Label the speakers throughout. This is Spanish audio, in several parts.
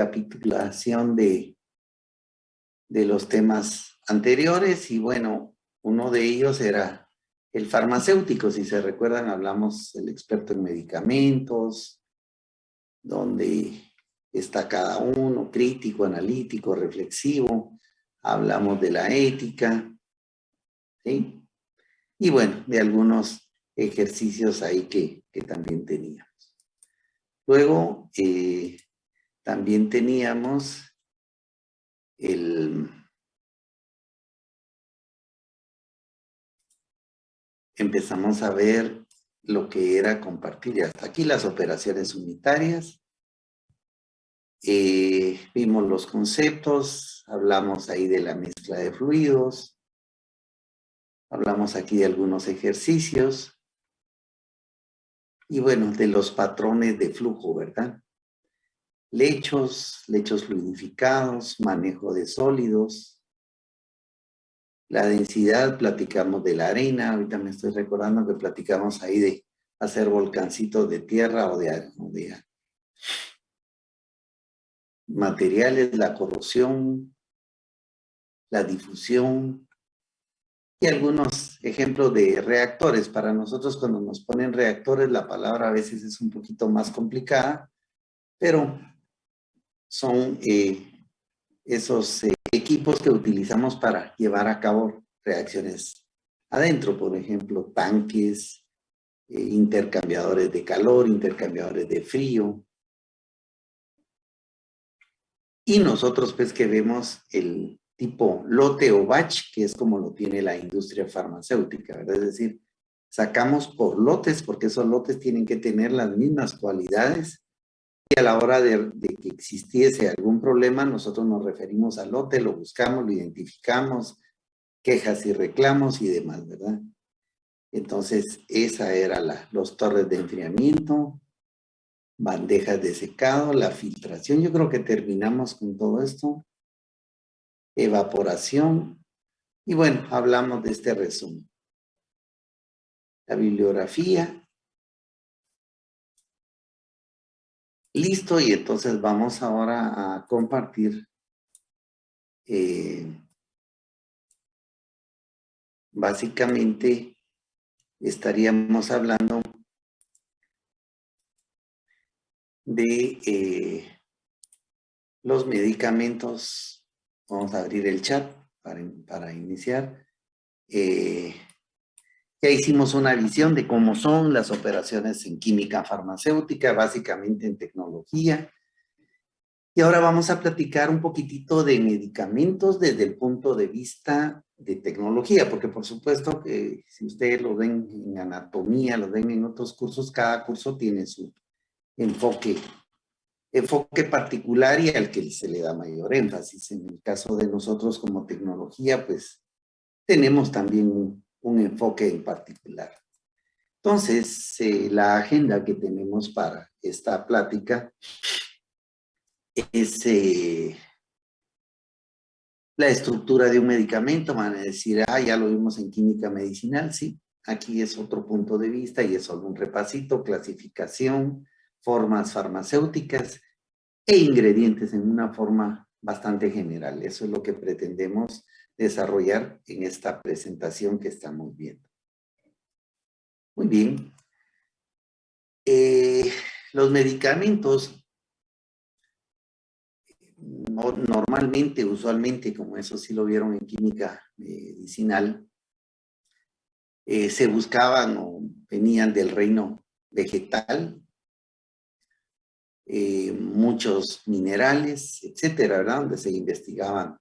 Speaker 1: recapitulación de los temas anteriores y bueno, uno de ellos era el farmacéutico. Si se recuerdan, hablamos del experto en medicamentos, donde está cada uno, crítico, analítico, reflexivo. Hablamos de la ética, ¿sí? Y bueno, de algunos ejercicios ahí que también teníamos. Luego, también teníamos empezamos a ver lo que era compartir. Y hasta aquí las operaciones unitarias. Vimos los conceptos, hablamos ahí de la mezcla de fluidos, hablamos aquí de algunos ejercicios y bueno, de los patrones de flujo, ¿verdad? Lechos fluidificados, manejo de sólidos, la densidad, platicamos de la arena. Ahorita me estoy recordando que platicamos ahí de hacer volcancitos de tierra o de materiales, la corrosión, la difusión y algunos ejemplos de reactores. Para nosotros, cuando nos ponen reactores, la palabra a veces es un poquito más complicada, pero son esos equipos que utilizamos para llevar a cabo reacciones adentro, por ejemplo, tanques, intercambiadores de calor, intercambiadores de frío. Y nosotros pues que vemos el tipo lote o batch, que es como lo tiene la industria farmacéutica, ¿verdad? Es decir, sacamos por lotes, porque esos lotes tienen que tener las mismas cualidades, y a la hora de que existiese algún problema, nosotros nos referimos al lote, lo buscamos, lo identificamos, quejas y reclamos y demás, ¿verdad? Entonces, esa era los torres de enfriamiento, bandejas de secado, la filtración. Yo creo que terminamos con todo esto. Evaporación. Y bueno, hablamos de este resumen. La bibliografía. Listo, y entonces vamos ahora a compartir básicamente estaríamos hablando de los medicamentos. Vamos a abrir el chat para iniciar. Ya hicimos una visión de cómo son las operaciones en química farmacéutica, básicamente en tecnología. Y ahora vamos a platicar un poquitito de medicamentos desde el punto de vista de tecnología, porque por supuesto que si ustedes lo ven en anatomía, lo ven en otros cursos, cada curso tiene su enfoque particular y al que se le da mayor énfasis. En el caso de nosotros como tecnología, pues tenemos también un enfoque en particular. Entonces, la agenda que tenemos para esta plática es la estructura de un medicamento. Van a decir, ya lo vimos en química medicinal, sí. Aquí es otro punto de vista y es solo un repasito, clasificación, formas farmacéuticas e ingredientes en una forma bastante general. Eso es lo que pretendemos desarrollar en esta presentación que estamos viendo. Muy bien. Los medicamentos normalmente, usualmente, como eso sí lo vieron en química medicinal, se buscaban o venían del reino vegetal, muchos minerales, etcétera, ¿verdad? Donde se investigaban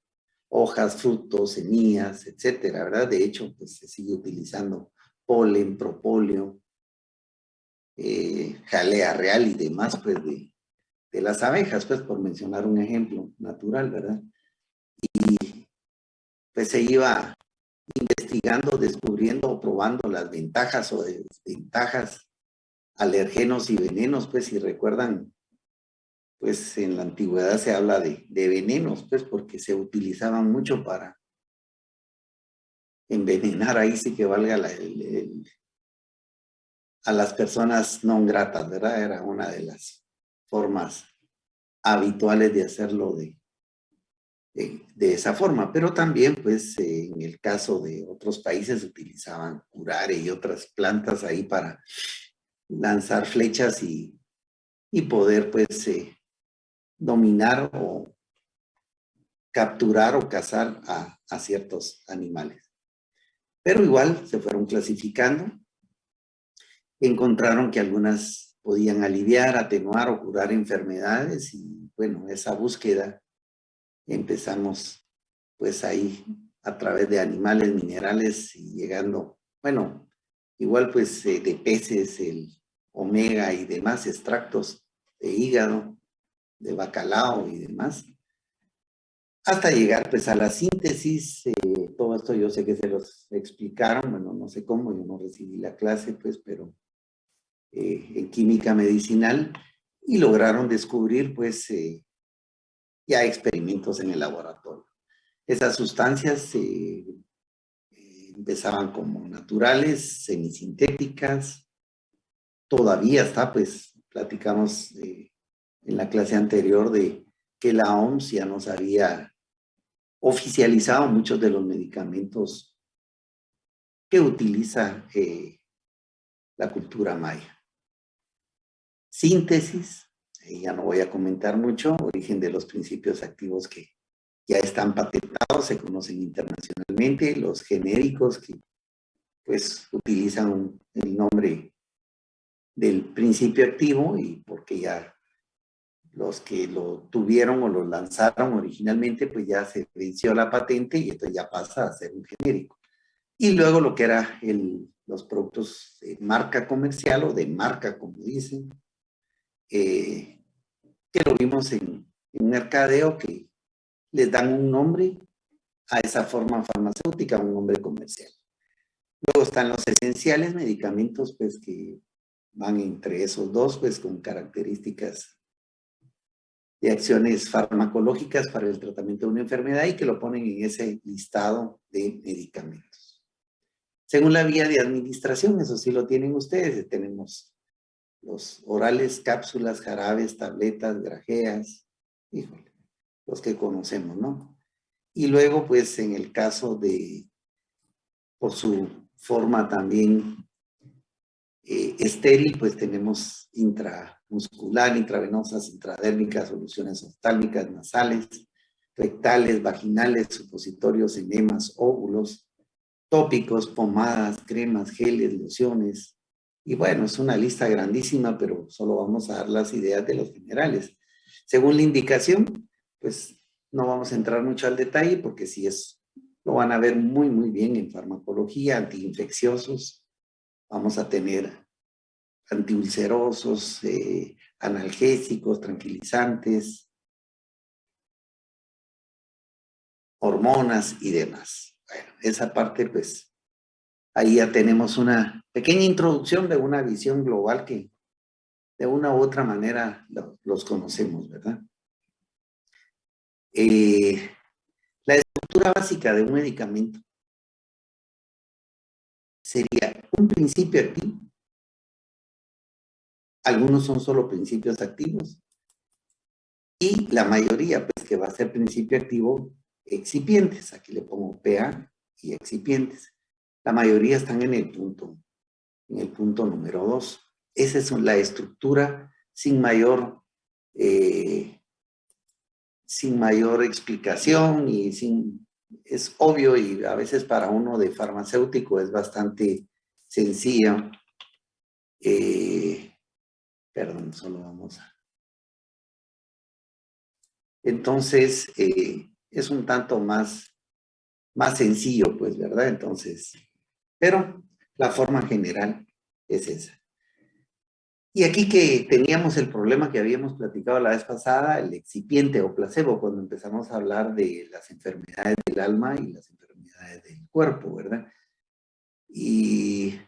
Speaker 1: hojas, frutos, semillas, etcétera, ¿verdad? De hecho, pues se sigue utilizando polen, propóleo, jalea real y demás, pues de las abejas, pues por mencionar un ejemplo natural, ¿verdad? Y pues se iba investigando, descubriendo, probando las ventajas o desventajas, alergenos y venenos. Pues si recuerdan, pues en la antigüedad se habla de venenos, pues porque se utilizaban mucho para envenenar, ahí sí que valga a las personas no gratas, ¿verdad? Era una de las formas habituales de hacerlo de esa forma, pero también pues en el caso de otros países utilizaban curare y otras plantas ahí para lanzar flechas y poder pues dominar o capturar o cazar a ciertos animales. Pero igual se fueron clasificando, encontraron que algunas podían aliviar, atenuar o curar enfermedades y bueno, esa búsqueda empezamos pues ahí a través de animales, minerales y llegando, bueno, igual pues de peces, el omega y demás extractos de hígado, de bacalao y demás, hasta llegar pues a la síntesis. Todo esto yo sé que se los explicaron, bueno, no sé cómo, yo no recibí la clase pues, pero en química medicinal y lograron descubrir pues ya experimentos en el laboratorio. Esas sustancias empezaban como naturales, semisintéticas, todavía está, pues platicamos en la clase anterior de que la OMS ya nos había oficializado muchos de los medicamentos que utiliza la cultura maya. Síntesis, ya no voy a comentar mucho, origen de los principios activos que ya están patentados, se conocen internacionalmente, los genéricos que pues utilizan el nombre del principio activo y porque ya los que lo tuvieron o lo lanzaron originalmente, pues ya se venció la patente y esto ya pasa a ser un genérico. Y luego lo que era los productos de marca comercial o de marca, como dicen, que lo vimos en mercadeo, que les dan un nombre a esa forma farmacéutica, un nombre comercial. Luego están los esenciales, medicamentos pues que van entre esos dos, pues con características de acciones farmacológicas para el tratamiento de una enfermedad y que lo ponen en ese listado de medicamentos. Según la vía de administración, eso sí lo tienen ustedes, tenemos los orales, cápsulas, jarabes, tabletas, grajeas, híjole, los que conocemos, ¿no? Y luego, pues, en el caso de, por su forma también estéril, pues tenemos intramuscular, intravenosas, intradérmicas, soluciones oftálmicas, nasales, rectales, vaginales, supositorios, enemas, óvulos, tópicos, pomadas, cremas, geles, lociones. Y bueno, es una lista grandísima, pero solo vamos a dar las ideas de los generales. Según la indicación, pues no vamos a entrar mucho al detalle porque si es, lo van a ver muy, muy bien en farmacología, antiinfecciosos. Vamos a tener antiulcerosos, analgésicos, tranquilizantes, hormonas y demás. Bueno, esa parte pues ahí ya tenemos una pequeña introducción de una visión global que de una u otra manera los conocemos, ¿verdad? La estructura básica de un medicamento sería un principio activo. Algunos son solo principios activos y la mayoría, pues que va a ser principio activo, excipientes. Aquí le pongo PA y excipientes. La mayoría están en el punto número 2. Esa es la estructura eh, sin mayor explicación y es obvio y a veces para uno de farmacéutico es bastante sencillo. Perdón, solo vamos a... Entonces, es un tanto más sencillo, pues, ¿verdad? Entonces, pero la forma general es esa. Y aquí que teníamos el problema que habíamos platicado la vez pasada, el excipiente o placebo, cuando empezamos a hablar de las enfermedades del alma y las enfermedades del cuerpo, ¿verdad? Y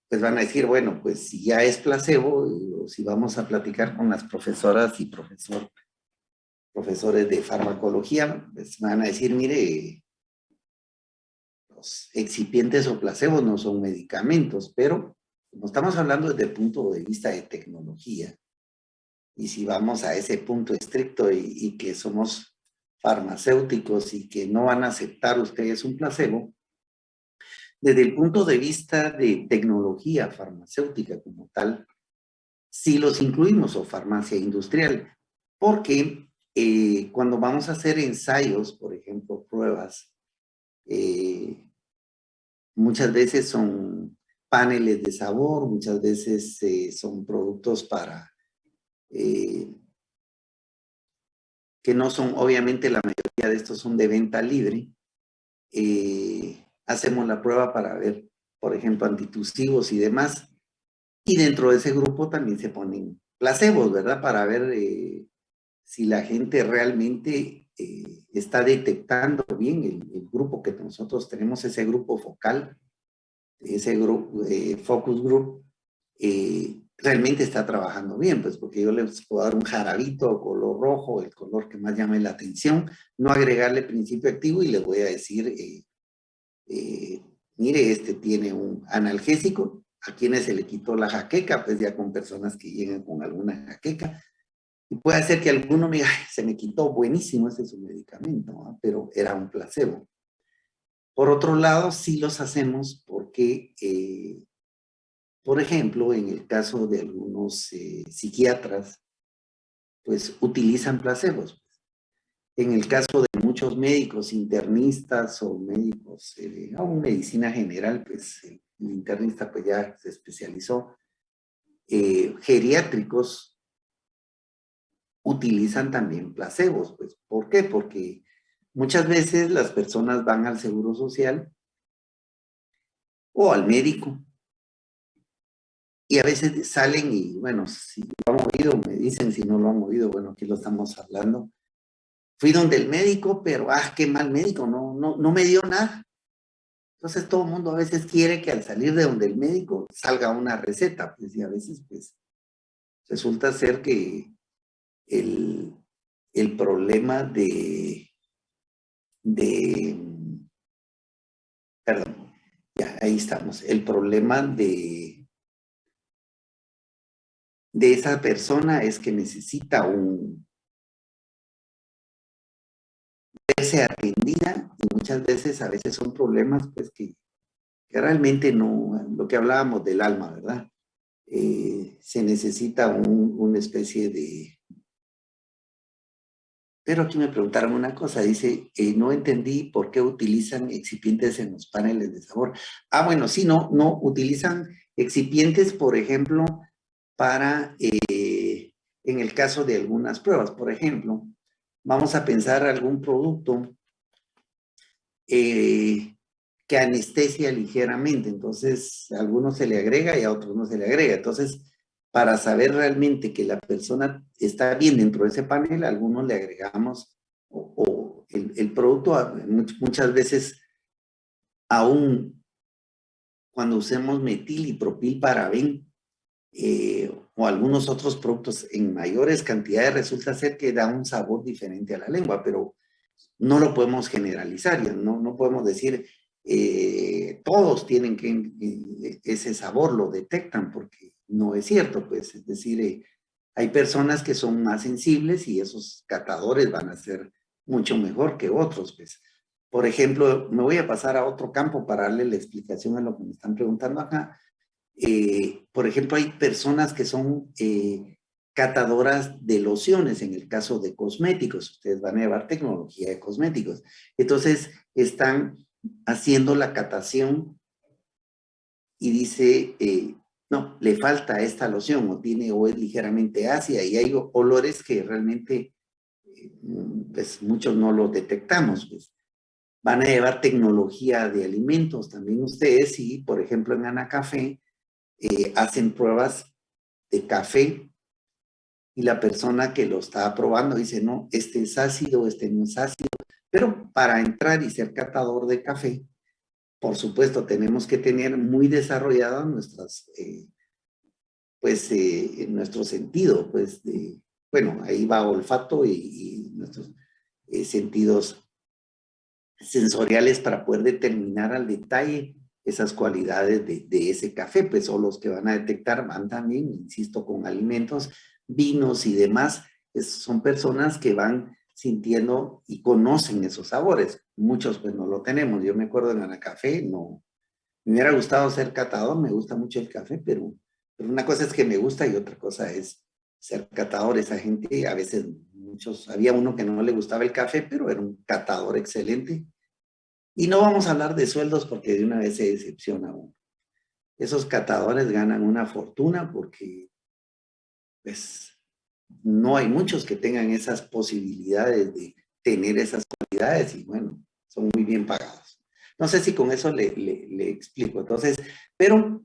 Speaker 1: pues van a decir, bueno, pues si ya es placebo, o si vamos a platicar con las profesoras y profesores de farmacología, pues van a decir, mire, los excipientes o placebos no son medicamentos, pero como estamos hablando desde el punto de vista de tecnología, y si vamos a ese punto estricto y que somos farmacéuticos y que no van a aceptar ustedes un placebo, desde el punto de vista de tecnología farmacéutica como tal, sí los incluimos, o farmacia industrial, porque cuando vamos a hacer ensayos, por ejemplo, pruebas, muchas veces son paneles de sabor, muchas veces son productos para que no son, obviamente la mayoría de estos son de venta libre. Hacemos la prueba para ver, por ejemplo, antitusivos y demás. Y dentro de ese grupo también se ponen placebos, ¿verdad? Para ver si la gente realmente está detectando bien el grupo que nosotros tenemos, ese grupo focal, ese grupo, focus group, realmente está trabajando bien, pues porque yo les puedo dar un jarabito color rojo, el color que más llame la atención, no agregarle principio activo y les voy a decir, mire, este tiene un analgésico, a quienes se le quitó la jaqueca, pues ya con personas que llegan con alguna jaqueca, y puede ser que alguno me diga, "Ay, se me quitó, buenísimo, ese es un medicamento", ¿no? Pero era un placebo. Por otro lado, sí los hacemos porque por ejemplo, en el caso de algunos psiquiatras, pues utilizan placebos. En el caso de muchos médicos internistas o médicos, aún medicina general, pues el internista pues ya se especializó. Geriátricos utilizan también placebos, pues. ¿Por qué? Porque muchas veces las personas van al Seguro Social o al médico y a veces salen y, bueno, si lo han oído, me dicen, si no lo han oído, bueno, aquí lo estamos hablando. Fui donde el médico, pero, qué mal médico, no me dio nada. Entonces todo el mundo a veces quiere que al salir de donde el médico salga una receta, pues, y a veces, pues, resulta ser que el, el problema de, perdón, ya, ahí estamos, el problema de esa persona es que necesita verse atendida y muchas veces, a veces son problemas, pues, que realmente no, lo que hablábamos del alma, ¿verdad? Se necesita una especie de... Pero aquí me preguntaron una cosa, dice, no entendí por qué utilizan excipientes en los paneles de sabor. Bueno, sí, no, utilizan excipientes, por ejemplo, para, en el caso de algunas pruebas, por ejemplo, vamos a pensar algún producto que anestesia ligeramente, entonces a algunos se le agrega y a otros no se le agrega. Entonces, para saber realmente que la persona está bien dentro de ese panel, a algunos le agregamos o el producto muchas veces, aún cuando usemos metil y propilparaben o algunos otros productos en mayores cantidades, resulta ser que da un sabor diferente a la lengua, pero no lo podemos generalizar, no podemos decir todos tienen que ese sabor lo detectan porque no es cierto, pues es decir, hay personas que son más sensibles y esos catadores van a ser mucho mejor que otros, pues. Por ejemplo, me voy a pasar a otro campo para darle la explicación a lo que me están preguntando acá. Por ejemplo, hay personas que son catadoras de lociones, en el caso de cosméticos. Ustedes van a llevar tecnología de cosméticos. Entonces, están haciendo la catación y dice, no, le falta esta loción o es ligeramente ácida y hay olores que realmente, pues muchos no los detectamos, pues. Van a llevar tecnología de alimentos también ustedes y, por ejemplo, en Ana Café, hacen pruebas de café y la persona que lo está probando dice, no, este es ácido, este no es ácido. Pero para entrar y ser catador de café, por supuesto, tenemos que tener muy desarrolladas nuestras, pues, nuestro sentido, pues, bueno, ahí va olfato y nuestros sentidos sensoriales para poder determinar al detalle esas cualidades de ese café, pues son los que van a detectar, van también, insisto, con alimentos, vinos y demás, son personas que van sintiendo y conocen esos sabores. Muchos pues no lo tenemos. Yo me acuerdo en Anacafé, no, me hubiera gustado ser catador, me gusta mucho el café, pero una cosa es que me gusta y otra cosa es ser catador. Esa gente, a veces muchos, había uno que no le gustaba el café, pero era un catador excelente. Y no vamos a hablar de sueldos porque de una vez se decepciona uno. Esos catadores ganan una fortuna porque pues no hay muchos que tengan esas posibilidades de tener esas cualidades y bueno, son muy bien pagados. No sé si con eso le explico. Entonces, pero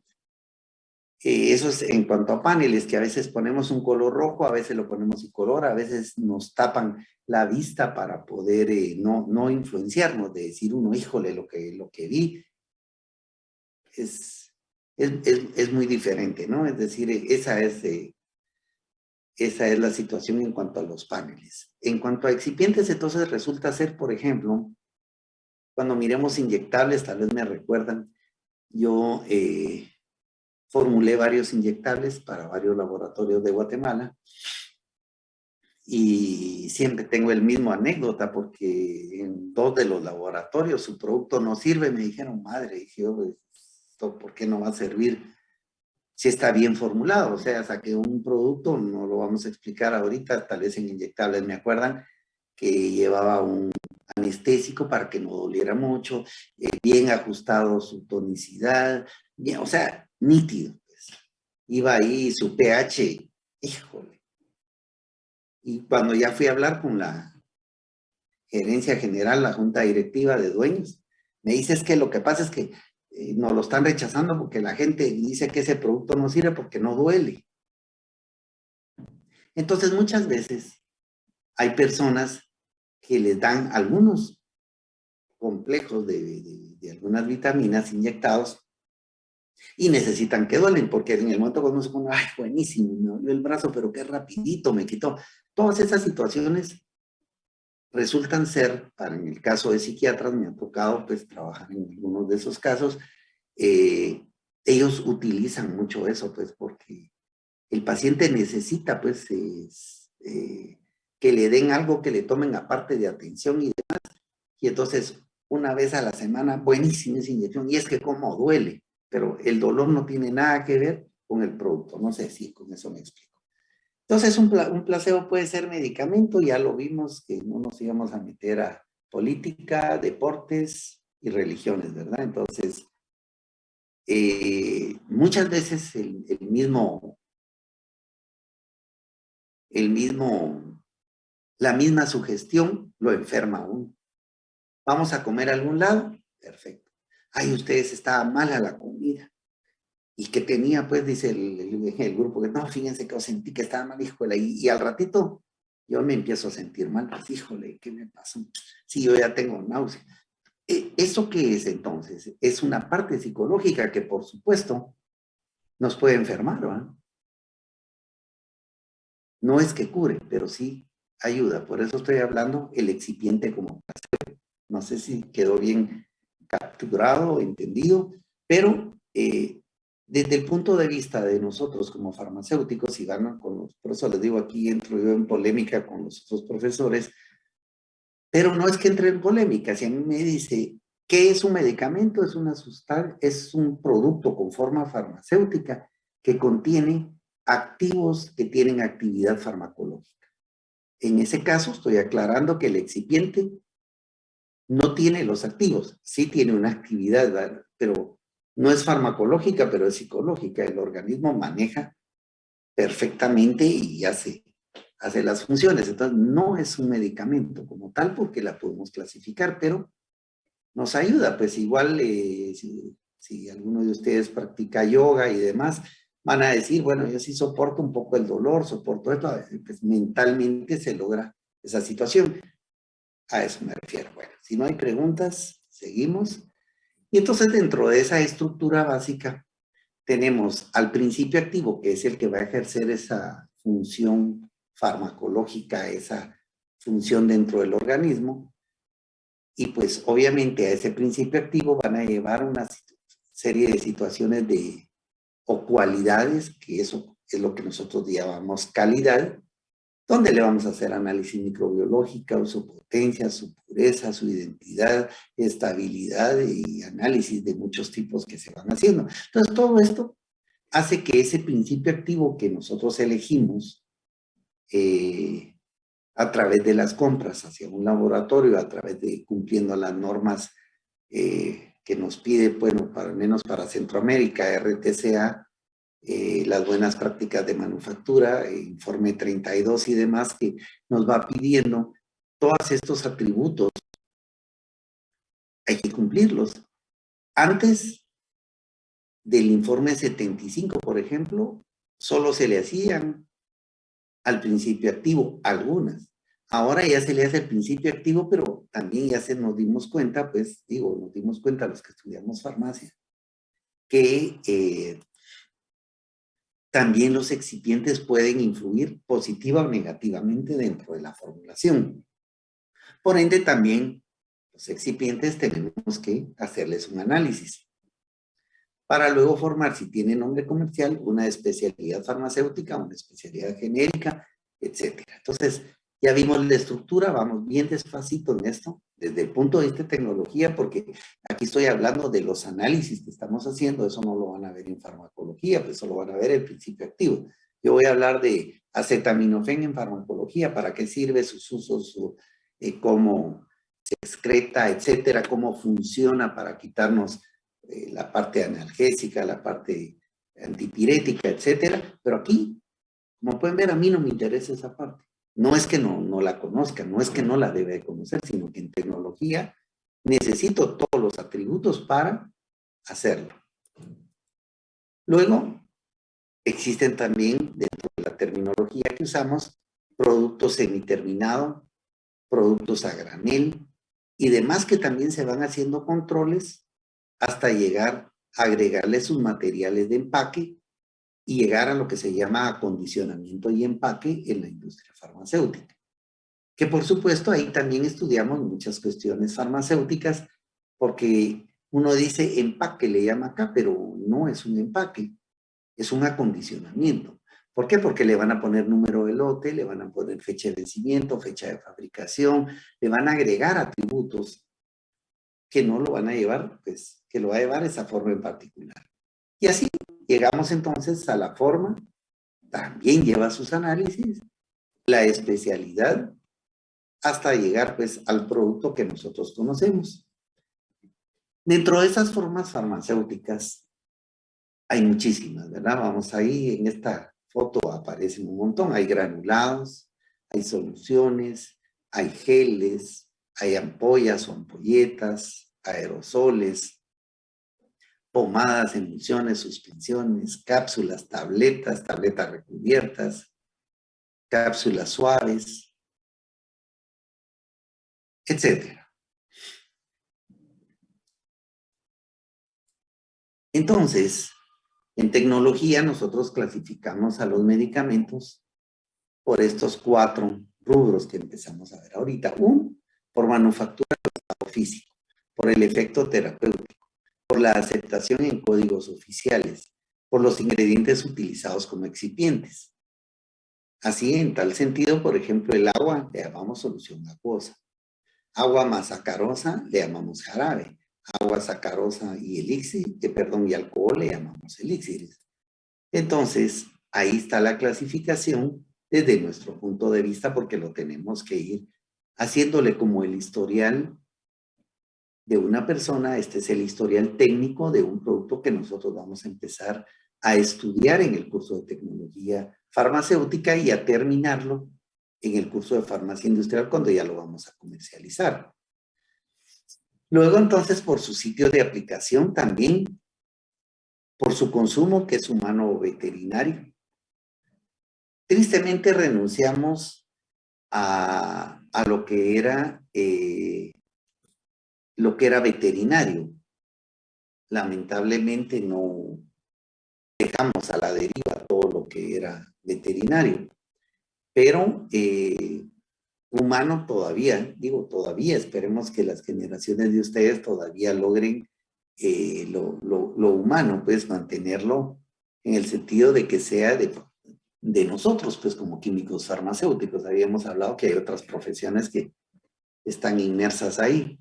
Speaker 1: eso es en cuanto a paneles, que a veces ponemos un color rojo, a veces lo ponemos sin color, a veces nos tapan la vista para poder no influenciarnos, de decir uno, híjole, lo que vi es muy diferente, ¿no? Es decir, esa es la situación en cuanto a los paneles. En cuanto a excipientes, entonces resulta ser, por ejemplo, cuando miremos inyectables, tal vez me recuerdan, yo formulé varios inyectables para varios laboratorios de Guatemala y siempre tengo el mismo anécdota porque en 2 de los laboratorios su producto no sirve. Me dijeron, madre, dije yo, ¿esto por qué no va a servir si está bien formulado? O sea, saqué un producto, no lo vamos a explicar ahorita, tal vez en inyectables me acuerdan, que llevaba un anestésico para que no doliera mucho, bien ajustado su tonicidad, bien, o sea, nítido. Pues. Iba ahí su pH, híjole. Y cuando ya fui a hablar con la gerencia general, la junta directiva de dueños, me dice es que lo que pasa es que nos lo están rechazando porque la gente dice que ese producto no sirve porque no duele. Entonces muchas veces hay personas que les dan algunos complejos de algunas vitaminas inyectados y necesitan que duelen, porque en el momento cuando uno se pone, ay, buenísimo, me dolió el brazo, pero qué rapidito me quitó. Todas esas situaciones resultan ser, para en el caso de psiquiatras, me ha tocado pues trabajar en algunos de esos casos, ellos utilizan mucho eso, pues, porque el paciente necesita, pues, que le den algo que le tomen aparte de atención y entonces una vez a la semana, buenísima esa inyección, y es que cómo duele, pero el dolor no tiene nada que ver con el producto, no sé si con eso me explico. Entonces un placebo puede ser medicamento, ya lo vimos que no nos íbamos a meter a política, deportes y religiones, ¿verdad? Entonces, muchas veces la misma sugestión lo enferma a uno. ¿Vamos a comer a algún lado? Perfecto. Ay, ustedes estaban mala la comida. Y que tenía, pues, dice el grupo, que no, fíjense que yo sentí que estaba mal, híjole, y al ratito yo me empiezo a sentir mal, pues, híjole, ¿qué me pasó? Sí, yo ya tengo náusea. ¿Eso qué es entonces? Es una parte psicológica que, por supuesto, nos puede enfermar, ¿verdad? No es que cure, pero sí ayuda. Por eso estoy hablando el excipiente como placebo. No sé si quedó bien capturado o entendido, pero desde el punto de vista de nosotros como farmacéuticos, y van con los, por eso les digo aquí, entro yo en polémica con los otros profesores, pero no es que entre en polémica, si a mí me dice, ¿qué es un medicamento? Es una sustancia, es un producto con forma farmacéutica que contiene activos que tienen actividad farmacológica. En ese caso, estoy aclarando que el excipiente no tiene los activos, sí tiene una actividad, ¿verdad? Pero no es farmacológica, pero es psicológica. El organismo maneja perfectamente y hace las funciones. Entonces, no es un medicamento como tal porque la podemos clasificar, pero nos ayuda. Pues igual, si alguno de ustedes practica yoga y demás, van a decir, bueno, yo sí soporto un poco el dolor, soporto esto, pues mentalmente se logra esa situación. A eso me refiero. Bueno, si no hay preguntas, seguimos. Y entonces dentro de esa estructura básica tenemos al principio activo, que es el que va a ejercer esa función farmacológica, esa función dentro del organismo. Y pues obviamente a ese principio activo van a llevar una serie de situaciones o cualidades que eso es lo que nosotros llamamos calidad, donde le vamos a hacer análisis microbiológica, su potencia, su pureza, su identidad, estabilidad y análisis de muchos tipos que se van haciendo. Entonces, todo esto hace que ese principio activo que nosotros elegimos a través de las compras hacia un laboratorio, a través de cumpliendo las normas que nos pide, bueno, al menos para Centroamérica, RTCA, las buenas prácticas de manufactura, informe 32 y demás, que nos va pidiendo todos estos atributos, hay que cumplirlos. Antes del informe 75, por ejemplo, solo se le hacían al principio activo, algunas. Ahora ya se le hace el principio activo, pero también ya nos dimos cuenta, pues digo, nos dimos cuenta los que estudiamos farmacia, que también los excipientes pueden influir positiva o negativamente dentro de la formulación. Por ende, también los excipientes tenemos que hacerles un análisis para luego formar, si tiene nombre comercial, una especialidad farmacéutica, una especialidad genérica, etc. Entonces, ya vimos la estructura, vamos bien despacito en esto, desde el punto de vista de tecnología, porque aquí estoy hablando de los análisis que estamos haciendo, eso no lo van a ver en farmacología, pues eso lo van a ver el principio activo. Yo voy a hablar de acetaminofén en farmacología, para qué sirve, sus usos, cómo se excreta, etcétera, cómo funciona para quitarnos la parte analgésica, la parte antipirética, etcétera. Pero aquí, como pueden ver, a mí no me interesa esa parte. No es que no la conozca, no es que no la debe de conocer, sino que en tecnología necesito todos los atributos para hacerlo. Luego, existen también, dentro de la terminología que usamos, productos semiterminados, productos a granel y demás que también se van haciendo controles hasta llegar a agregarle sus materiales de empaque y llegar a lo que se llama acondicionamiento y empaque en la industria farmacéutica. Que por supuesto ahí también estudiamos muchas cuestiones farmacéuticas, porque uno dice empaque, le llama acá, pero no es un empaque, es un acondicionamiento. ¿Por qué? Porque le van a poner número de lote, le van a poner fecha de vencimiento, fecha de fabricación, le van a agregar atributos que no lo van a llevar, pues, que lo va a llevar esa forma en particular. Y así llegamos entonces a la forma, también lleva sus análisis, la especialidad, hasta llegar pues al producto que nosotros conocemos. Dentro de esas formas farmacéuticas hay muchísimas, ¿verdad? Vamos ahí, en esta foto aparecen un montón, hay granulados, hay soluciones, hay geles, hay ampollas o ampolletas, aerosoles, pomadas, emulsiones, suspensiones, cápsulas, tabletas, tabletas recubiertas, cápsulas suaves, etc. Entonces, en tecnología nosotros clasificamos a los medicamentos por estos 4 rubros que empezamos a ver ahorita. Uno, por manufactura de estado físico, por el efecto terapéutico, por la aceptación en códigos oficiales, por los ingredientes utilizados como excipientes. Así, en tal sentido, por ejemplo, el agua le llamamos solución acuosa. Agua más sacarosa le llamamos jarabe. Agua sacarosa y elixir, y alcohol le llamamos elixires. Entonces, ahí está la clasificación desde nuestro punto de vista, porque lo tenemos que ir haciéndole como el historial de una persona. Este es el historial técnico de un producto que nosotros vamos a empezar a estudiar en el curso de tecnología farmacéutica y a terminarlo en el curso de farmacia industrial cuando ya lo vamos a comercializar. Luego, entonces, por su sitio de aplicación también, por su consumo, que es humano o veterinario. Tristemente renunciamos a lo que era veterinario. Lamentablemente no dejamos a la deriva todo lo que era veterinario. Pero humano todavía, todavía esperemos que las generaciones de ustedes todavía logren lo humano, pues mantenerlo en el sentido de que sea de nosotros, pues como químicos farmacéuticos. Habíamos hablado que hay otras profesiones que están inmersas ahí.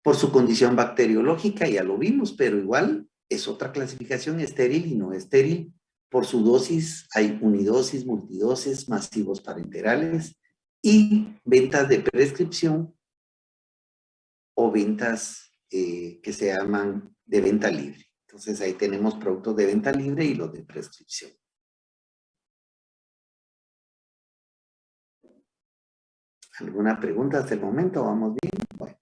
Speaker 1: Por su condición bacteriológica, ya lo vimos, pero igual es otra clasificación, estéril y no estéril. Por su dosis, hay unidosis, multidosis, masivos parenterales y ventas de prescripción o ventas que se llaman de venta libre. Entonces ahí tenemos productos de venta libre y los de prescripción. ¿Alguna pregunta hasta el momento? ¿Vamos bien? Bueno.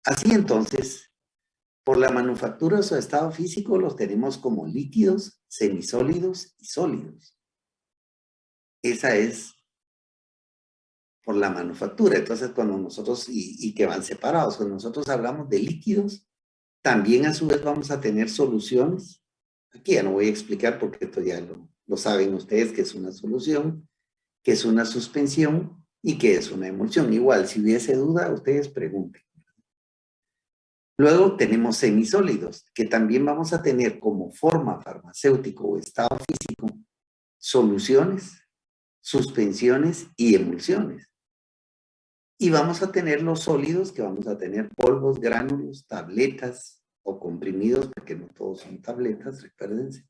Speaker 1: Así entonces, por la manufactura de su estado físico los tenemos como líquidos, semisólidos y sólidos. Esa es por la manufactura. Entonces, cuando nosotros, y que van separados, cuando nosotros hablamos de líquidos, también a su vez vamos a tener soluciones. Aquí ya no voy a explicar porque esto ya lo saben ustedes, que es una solución, que es una suspensión y que es una emulsión. Igual, si hubiese duda, ustedes pregunten. Luego tenemos semisólidos, que también vamos a tener como forma farmacéutico o estado físico soluciones, suspensiones y emulsiones. Y vamos a tener los sólidos, que vamos a tener polvos, gránulos, tabletas o comprimidos, porque no todos son tabletas, recuérdense.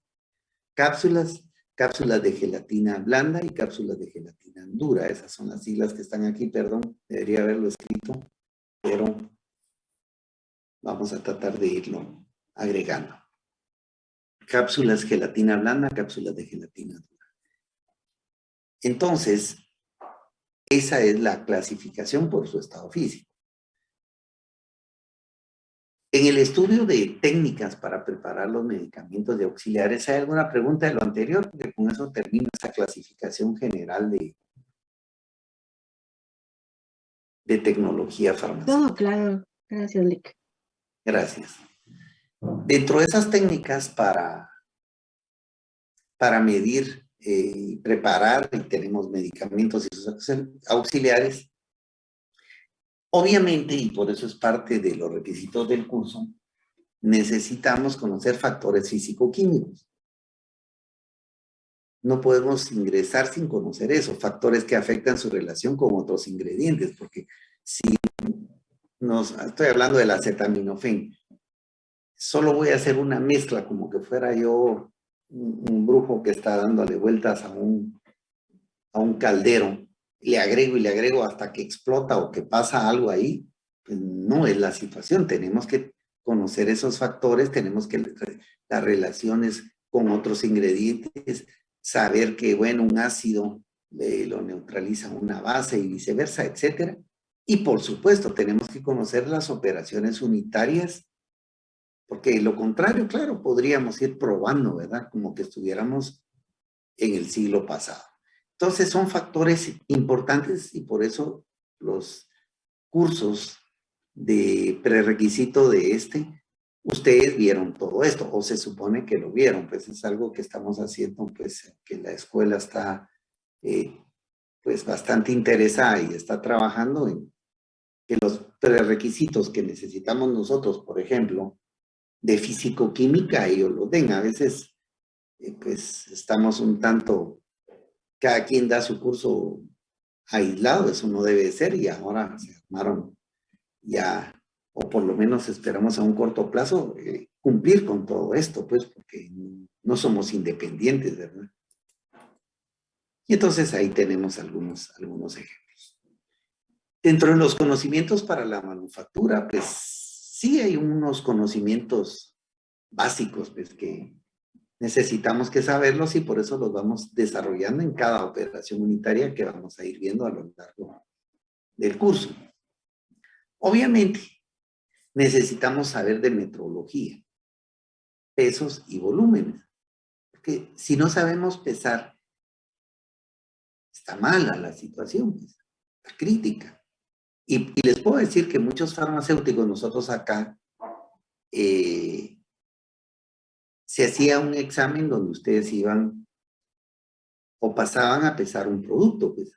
Speaker 1: Cápsulas, cápsulas de gelatina blanda y cápsulas de gelatina dura. Esas son las siglas que están aquí, perdón, debería haberlo escrito, pero vamos a tratar de irlo agregando. Cápsulas gelatina blanda, cápsulas de gelatina dura. Entonces, esa es la clasificación por su estado físico. En el estudio de técnicas para preparar los medicamentos de auxiliares, ¿hay alguna pregunta de lo anterior? Porque con eso termino esta clasificación general de tecnología farmacéutica.
Speaker 2: Todo claro. Gracias, Lick.
Speaker 1: Gracias. Dentro de esas técnicas para medir y preparar, y tenemos medicamentos y sus auxiliares, obviamente, y por eso es parte de los requisitos del curso, necesitamos conocer factores físico-químicos. No podemos ingresar sin conocer eso, factores que afectan su relación con otros ingredientes, porque si estoy hablando del acetaminofén, solo voy a hacer una mezcla como que fuera yo un brujo que está dándole vueltas a un caldero, le agrego y le agrego hasta que explota o que pasa algo ahí, pues no es la situación. Tenemos que conocer esos factores, tenemos que las relaciones con otros ingredientes, saber que, bueno, un ácido lo neutraliza una base y viceversa, etcétera. Y por supuesto, tenemos que conocer las operaciones unitarias, porque de lo contrario, claro, podríamos ir probando, ¿verdad? Como que estuviéramos en el siglo pasado. Entonces son factores importantes y por eso los cursos de prerequisito de ustedes vieron todo esto, o se supone que lo vieron, pues es algo que estamos haciendo, pues que la escuela está pues bastante interesada y está trabajando en que los prerequisitos que necesitamos nosotros, por ejemplo, de físico-química, ellos lo den. A veces pues estamos un tanto, cada quien da su curso aislado, eso no debe ser, y ahora se armaron ya, o por lo menos esperamos a un corto plazo, cumplir con todo esto, pues, porque no somos independientes, ¿verdad? Y entonces ahí tenemos algunos ejemplos. Dentro de los conocimientos para la manufactura, pues sí hay unos conocimientos básicos, pues, que necesitamos que saberlos y por eso los vamos desarrollando en cada operación unitaria que vamos a ir viendo a lo largo del curso. Obviamente, necesitamos saber de metrología, pesos y volúmenes, porque si no sabemos pesar, está mala la situación, pues, está crítica. Y les puedo decir que muchos farmacéuticos, nosotros acá, se hacía un examen donde ustedes iban o pasaban a pesar un producto, pues.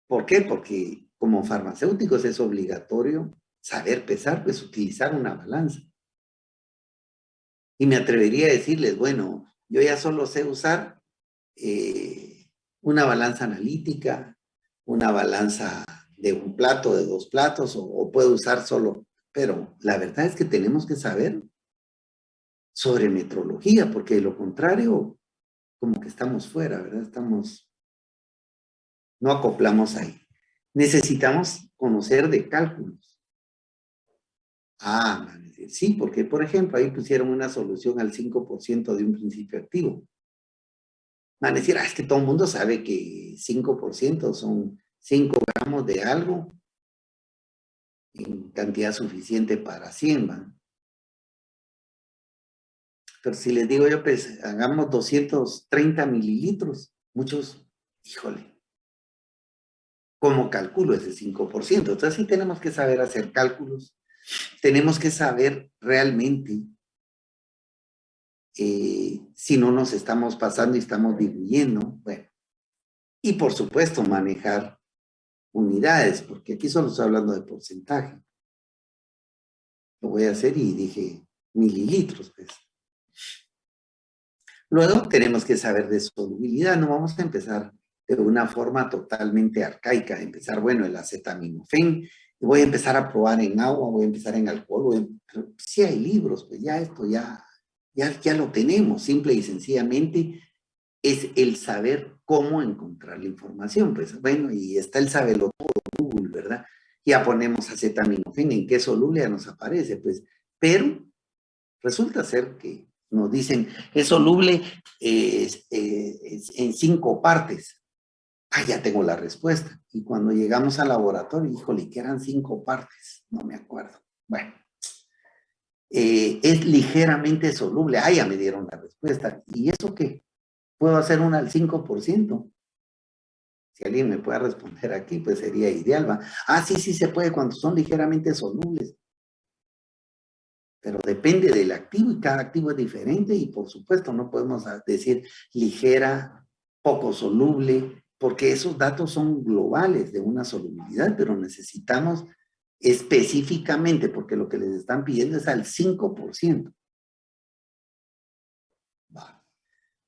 Speaker 1: ¿Por qué? Porque como farmacéuticos es obligatorio saber pesar, pues utilizar una balanza. Y me atrevería a decirles, bueno, yo ya solo sé usar una balanza analítica, una balanza de un plato, de dos platos, o puedo usar solo, pero la verdad es que tenemos que saber sobre metrología, porque de lo contrario, como que estamos fuera, ¿verdad? No acoplamos ahí. Necesitamos conocer de cálculos. Ah, sí, porque por ejemplo, ahí pusieron una solución al 5% de un principio activo. Van a decir, es que todo el mundo sabe que 5% son 5 gramos de algo en cantidad suficiente para 100, ¿van? Pero si les digo yo, pues hagamos 230 mililitros, muchos, híjole, ¿cómo calculo ese 5%? Entonces sí tenemos que saber hacer cálculos, tenemos que saber realmente si no nos estamos pasando y estamos diluyendo, bueno, y por supuesto manejar unidades, porque aquí solo estoy hablando de porcentaje. Lo voy a hacer y dije mililitros, pues. Luego tenemos que saber de solubilidad, no vamos a empezar de una forma totalmente arcaica, empezar, bueno, el acetaminofén, voy a empezar a probar en agua, voy a empezar en alcohol, sí hay libros, pues ya esto ya lo tenemos, simple y sencillamente es el saber cómo encontrar la información, pues bueno, y está el saberlo todo, Google, ¿verdad? Ya ponemos acetaminofén, ¿en qué soluble ya nos aparece? Pues, pero resulta ser que nos dicen, es soluble en 5 partes. Ah, ya tengo la respuesta. Y cuando llegamos al laboratorio, híjole, que eran 5 partes, no me acuerdo. Bueno, es ligeramente soluble. Ah, ya me dieron la respuesta. ¿Y eso qué? ¿Puedo hacer una al 5%? Si alguien me puede responder aquí, pues sería ideal, ¿va? Ah, sí, sí se puede cuando son ligeramente solubles. Pero depende del activo y cada activo es diferente y por supuesto no podemos decir ligera, poco soluble, porque esos datos son globales de una solubilidad, pero necesitamos específicamente, porque lo que les están pidiendo es al 5%. Va.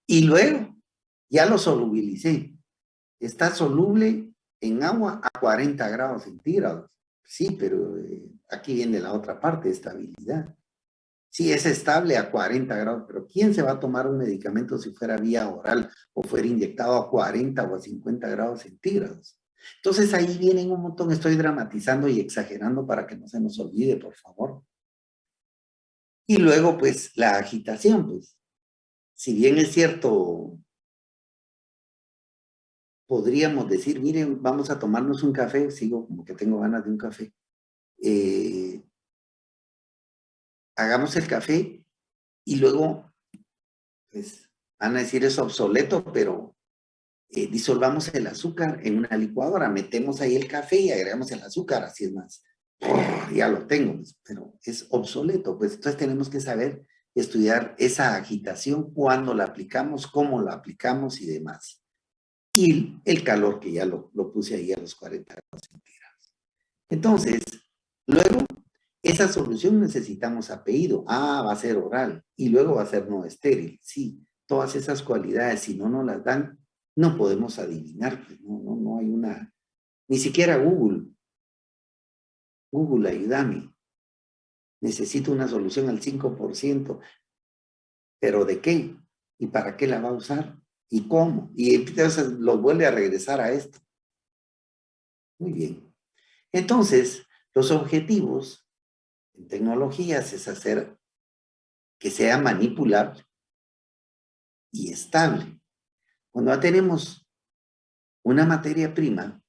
Speaker 1: Y luego ya lo solubilicé. Está soluble en agua a 40 grados centígrados. Sí, pero aquí viene la otra parte, estabilidad. Sí, es estable a 40 grados, pero ¿quién se va a tomar un medicamento si fuera vía oral o fuera inyectado a 40 o a 50 grados centígrados? Entonces ahí vienen un montón, estoy dramatizando y exagerando para que no se nos olvide, por favor. Y luego, pues, la agitación, pues, si bien es cierto, podríamos decir, miren, vamos a tomarnos un café, sigo como que tengo ganas de un café, eh, hagamos el café y luego, pues, van a decir es obsoleto, pero disolvamos el azúcar en una licuadora, metemos ahí el café y agregamos el azúcar, así es más. Ya lo tengo, pues, pero es obsoleto, pues entonces tenemos que saber estudiar esa agitación, cuándo la aplicamos, cómo la aplicamos y demás. Y el calor que ya lo puse ahí a los 40 grados centígrados. Entonces, luego, esa solución necesitamos apellido. Ah, va a ser oral y luego va a ser no estéril. Sí, todas esas cualidades, si no nos las dan, no podemos adivinar. Pues, no hay una, ni siquiera Google. Google, ayúdame. Necesito una solución al 5%, pero ¿de qué? ¿Y para qué la va a usar? ¿Y cómo? Y entonces lo vuelve a regresar a esto. Muy bien. Entonces, los objetivos en tecnologías es hacer que sea manipulable y estable. Cuando ya tenemos una materia prima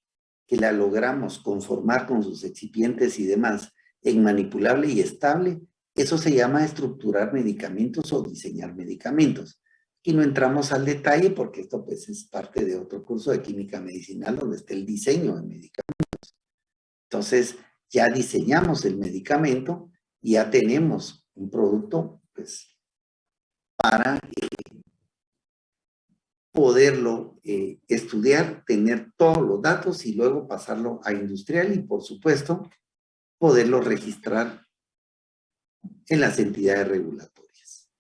Speaker 1: que la logramos conformar con sus excipientes y demás en manipulable y estable, eso se llama estructurar medicamentos o diseñar medicamentos. Y no entramos al detalle porque esto pues es parte de otro curso de química medicinal donde está el diseño de medicamentos. Entonces, ya diseñamos el medicamento y ya tenemos un producto pues para poderlo estudiar, tener todos los datos y luego pasarlo a industrial y, por supuesto, poderlo registrar en las entidades regulatorias.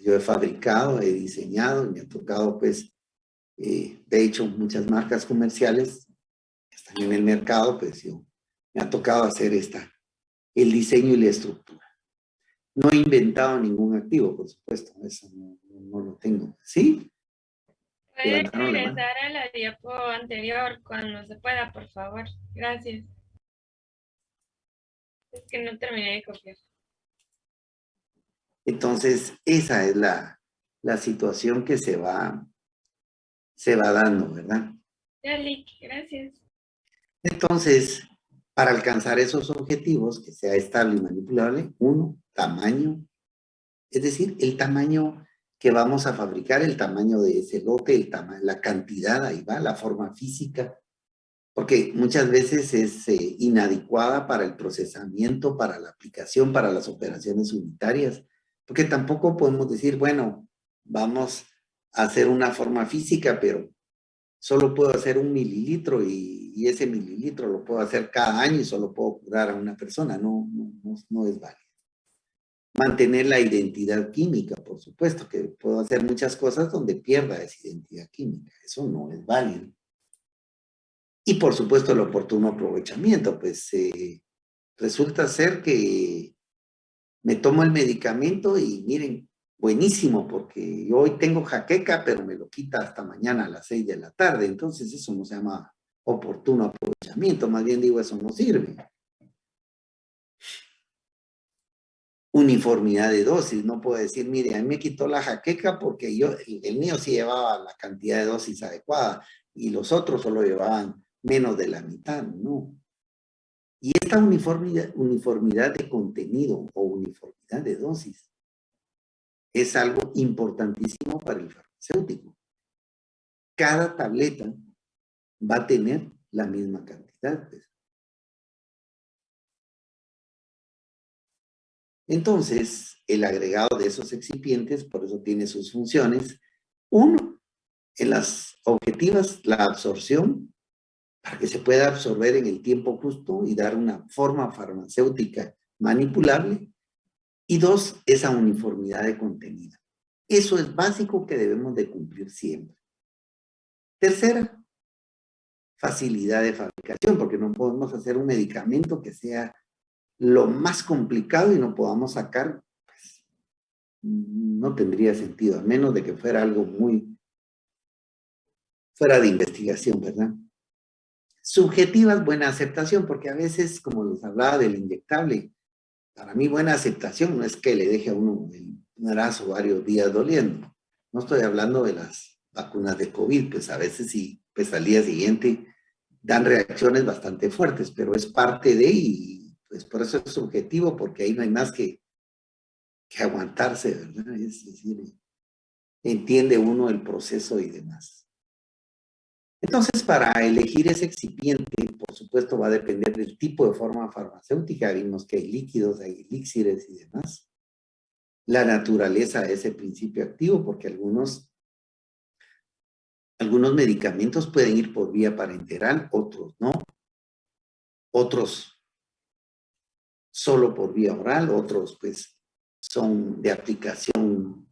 Speaker 1: Yo he fabricado, he diseñado, y me ha tocado, pues, de hecho, muchas marcas comerciales que están en el mercado, pues me ha tocado hacer el diseño y la estructura. No he inventado ningún activo, por supuesto, eso no lo tengo. ¿Sí?
Speaker 3: ¿Puede
Speaker 1: Levantaron la mano.
Speaker 3: regresar a la diapo anterior cuando se pueda, por favor? Gracias. Es que no terminé de copiar.
Speaker 1: Entonces, esa es la situación que se va dando, ¿verdad?
Speaker 3: Ya, Lick, gracias.
Speaker 1: Entonces, para alcanzar esos objetivos, que sea estable y manipulable, uno, tamaño, es decir, el tamaño que vamos a fabricar, el tamaño de ese lote, la cantidad, ahí va, la forma física, porque muchas veces es inadecuada para el procesamiento, para la aplicación, para las operaciones unitarias, porque tampoco podemos decir, bueno, vamos a hacer una forma física, pero solo puedo hacer 1 mililitro y ese mililitro lo puedo hacer cada año y solo puedo curar a una persona. No es válido. Mantener la identidad química, por supuesto, que puedo hacer muchas cosas donde pierda esa identidad química. Eso no es válido. Y por supuesto el oportuno aprovechamiento, pues resulta ser que me tomo el medicamento y miren, buenísimo, porque yo hoy tengo jaqueca, pero me lo quita hasta mañana a las 6 de la tarde. Entonces eso no se llama oportuno aprovechamiento, más bien digo, eso no sirve. Uniformidad de dosis, no puedo decir, mire, a mí me quitó la jaqueca porque el mío sí llevaba la cantidad de dosis adecuada y los otros solo llevaban menos de la mitad, ¿no? Y esta uniformidad de contenido o uniformidad de dosis es algo importantísimo para el farmacéutico. Cada tableta va a tener la misma cantidad. Pues. Entonces, el agregado de esos excipientes, por eso tiene sus funciones. Uno, en las objetivas, la absorción, para que se pueda absorber en el tiempo justo y dar una forma farmacéutica manipulable. Y dos, esa uniformidad de contenido. Eso es básico que debemos de cumplir siempre. Tercera, facilidad de fabricación, porque no podemos hacer un medicamento que sea lo más complicado y no podamos sacar, pues, no tendría sentido, a menos de que fuera algo muy fuera de investigación, ¿verdad? Subjetivas, buena aceptación, porque a veces, como les hablaba del inyectable, para mí buena aceptación no es que le deje a uno el brazo varios días doliendo. No estoy hablando de las vacunas de COVID, pues a veces sí, pues al día siguiente dan reacciones bastante fuertes, pero es parte de, y pues por eso es subjetivo, porque ahí no hay más que aguantarse, ¿verdad? Es decir, entiende uno el proceso y demás. Entonces, para elegir ese excipiente, por supuesto, va a depender del tipo de forma farmacéutica. Vimos que hay líquidos, hay elixires y demás. La naturaleza de ese principio activo, porque algunos medicamentos pueden ir por vía parenteral, otros no. Otros solo por vía oral, otros pues son de aplicación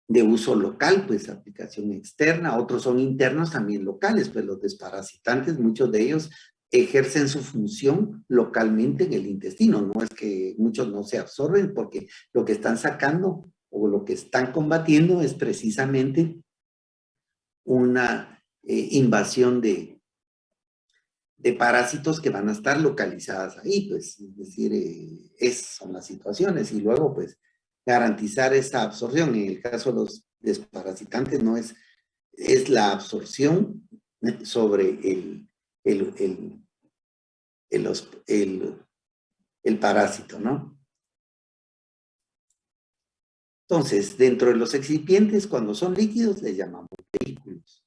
Speaker 1: de uso local, pues aplicación externa, otros son internos también locales, pues los desparasitantes, muchos de ellos ejercen su función localmente en el intestino, no es que muchos no se absorben porque lo que están sacando o lo que están combatiendo es precisamente una invasión de parásitos que van a estar localizadas ahí, pues, es decir, esas son las situaciones y luego, pues, garantizar esa absorción. En el caso de los desparasitantes no es la absorción sobre el parásito, ¿no? Entonces, dentro de los excipientes, cuando son líquidos, les llamamos vehículos.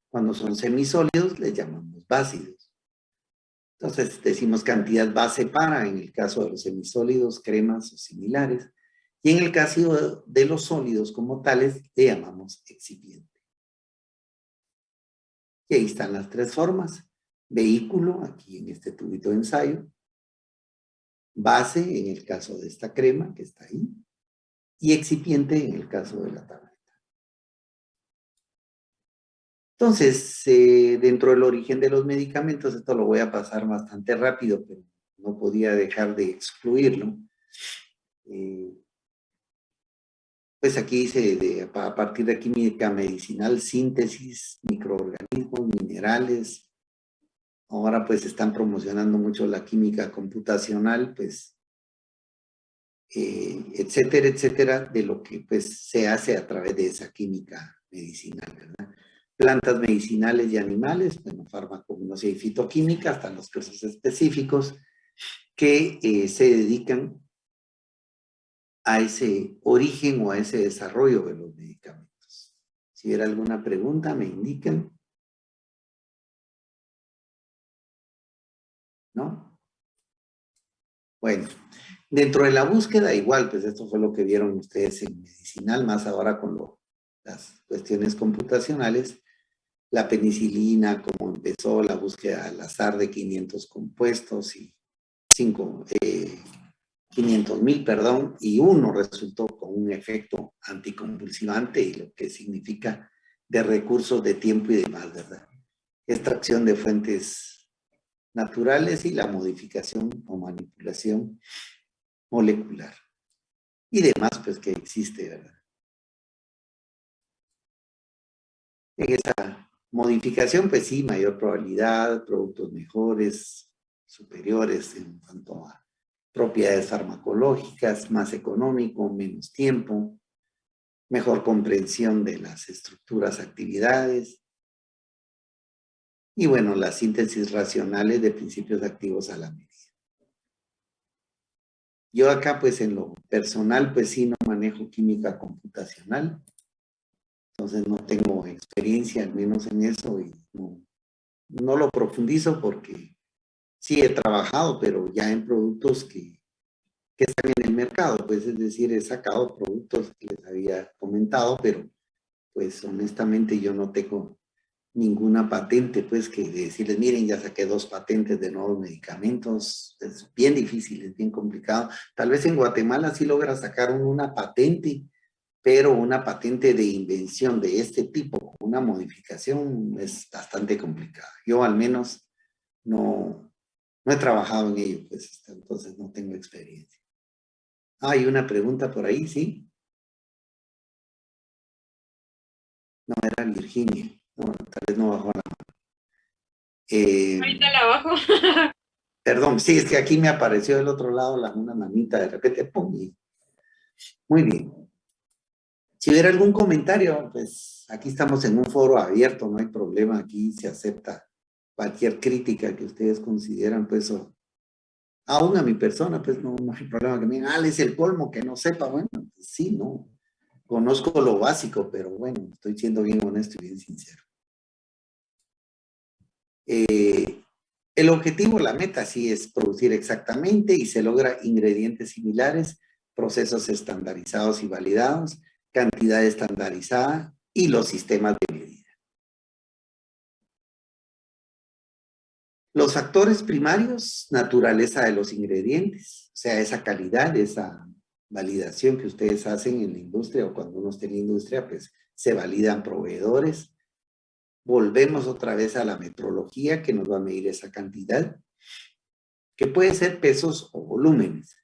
Speaker 1: Cuando son semisólidos, les llamamos básicos. Entonces, decimos cantidad base para, en el caso de los semisólidos, cremas o similares. Y en el caso de los sólidos como tales, le llamamos excipiente. Y ahí están las tres formas. Vehículo, aquí en este tubito de ensayo. base en el caso de esta crema que está ahí, y excipiente en el caso de la tableta. Entonces, dentro del origen de los medicamentos, esto lo voy a pasar bastante rápido, pero no podía dejar de excluirlo. Pues aquí dice, a partir de química medicinal, síntesis, microorganismos, minerales. Ahora pues están promocionando mucho la química computacional, pues, etcétera, etcétera, de lo que pues se hace a través de esa química medicinal, ¿verdad? Plantas medicinales y animales, bueno, farmacognosia y fitoquímica, hasta los casos específicos que se dedican a ese origen o a ese desarrollo de los medicamentos. Si hubiera alguna pregunta, me indican. ¿No? Bueno, dentro de la búsqueda, igual, pues esto fue lo que vieron ustedes en medicinal, más ahora con las cuestiones computacionales. La penicilina, como empezó la búsqueda al azar de 500 compuestos y 500,000, perdón, y uno resultó con un efecto anticonvulsivante y lo que significa de recursos de tiempo y demás, ¿verdad? Extracción de fuentes naturales y la modificación o manipulación molecular. Y demás, pues, que existe, ¿verdad? En esa modificación, pues sí, mayor probabilidad, productos mejores, superiores en cuanto a propiedades farmacológicas, más económico, menos tiempo, mejor comprensión de las estructuras, actividades, y bueno, las síntesis racionales de principios activos a la medida. Yo acá, pues en lo personal, pues sí, no manejo química computacional, entonces no tengo experiencia, al menos en eso, y no lo profundizo porque sí he trabajado, pero ya en productos que están en el mercado, pues es decir, he sacado productos que les había comentado, pero pues honestamente yo no tengo ninguna patente, pues que decirles, miren, ya saqué 2 patentes de nuevos medicamentos, es bien difícil, es bien complicado. Tal vez en Guatemala sí logra sacar una patente, pero una patente de invención de este tipo, una modificación, es bastante complicada. Yo al menos no he trabajado en ello, pues entonces no tengo experiencia. Hay una pregunta por ahí, ¿sí? No, era Virginia. No, tal vez no bajó la mano.
Speaker 3: Ahorita la bajo.
Speaker 1: Perdón, sí, es que aquí me apareció del otro lado una manita de repente. ¡Pum! Muy bien. Si hubiera algún comentario, pues aquí estamos en un foro abierto, no hay problema. Aquí se acepta cualquier crítica que ustedes consideran, pues, o aún a mi persona, pues no hay problema que me digan, es el colmo que no sepa. Bueno, pues, sí, no. Conozco lo básico, pero bueno, estoy siendo bien honesto y bien sincero. El objetivo, la meta, sí es producir exactamente y se logra ingredientes similares, procesos estandarizados y validados, cantidad estandarizada y los sistemas de medida. Los factores primarios, naturaleza de los ingredientes, o sea, esa calidad, esa validación que ustedes hacen en la industria o cuando uno esté en la industria, pues se validan proveedores. Volvemos otra vez a la metrología que nos va a medir esa cantidad, que puede ser pesos o volúmenes.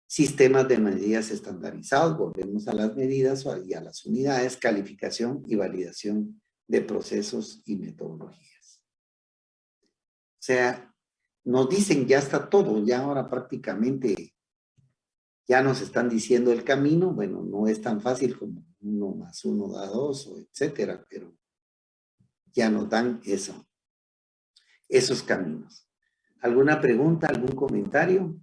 Speaker 1: Sistemas de medidas estandarizados, volvemos a las medidas y a las unidades, calificación y validación de procesos y metodologías. O sea, nos dicen ya está todo, ya ahora prácticamente ya nos están diciendo el camino. Bueno, no es tan fácil como 1 más 1 da 2, o etcétera, pero ya nos dan esos caminos. ¿Alguna pregunta, algún comentario?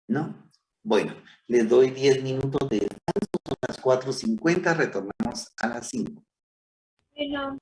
Speaker 1: ¿No? Bueno, les doy 10 minutos de descanso, son las 4:50, retornamos a las 5.
Speaker 3: Bueno.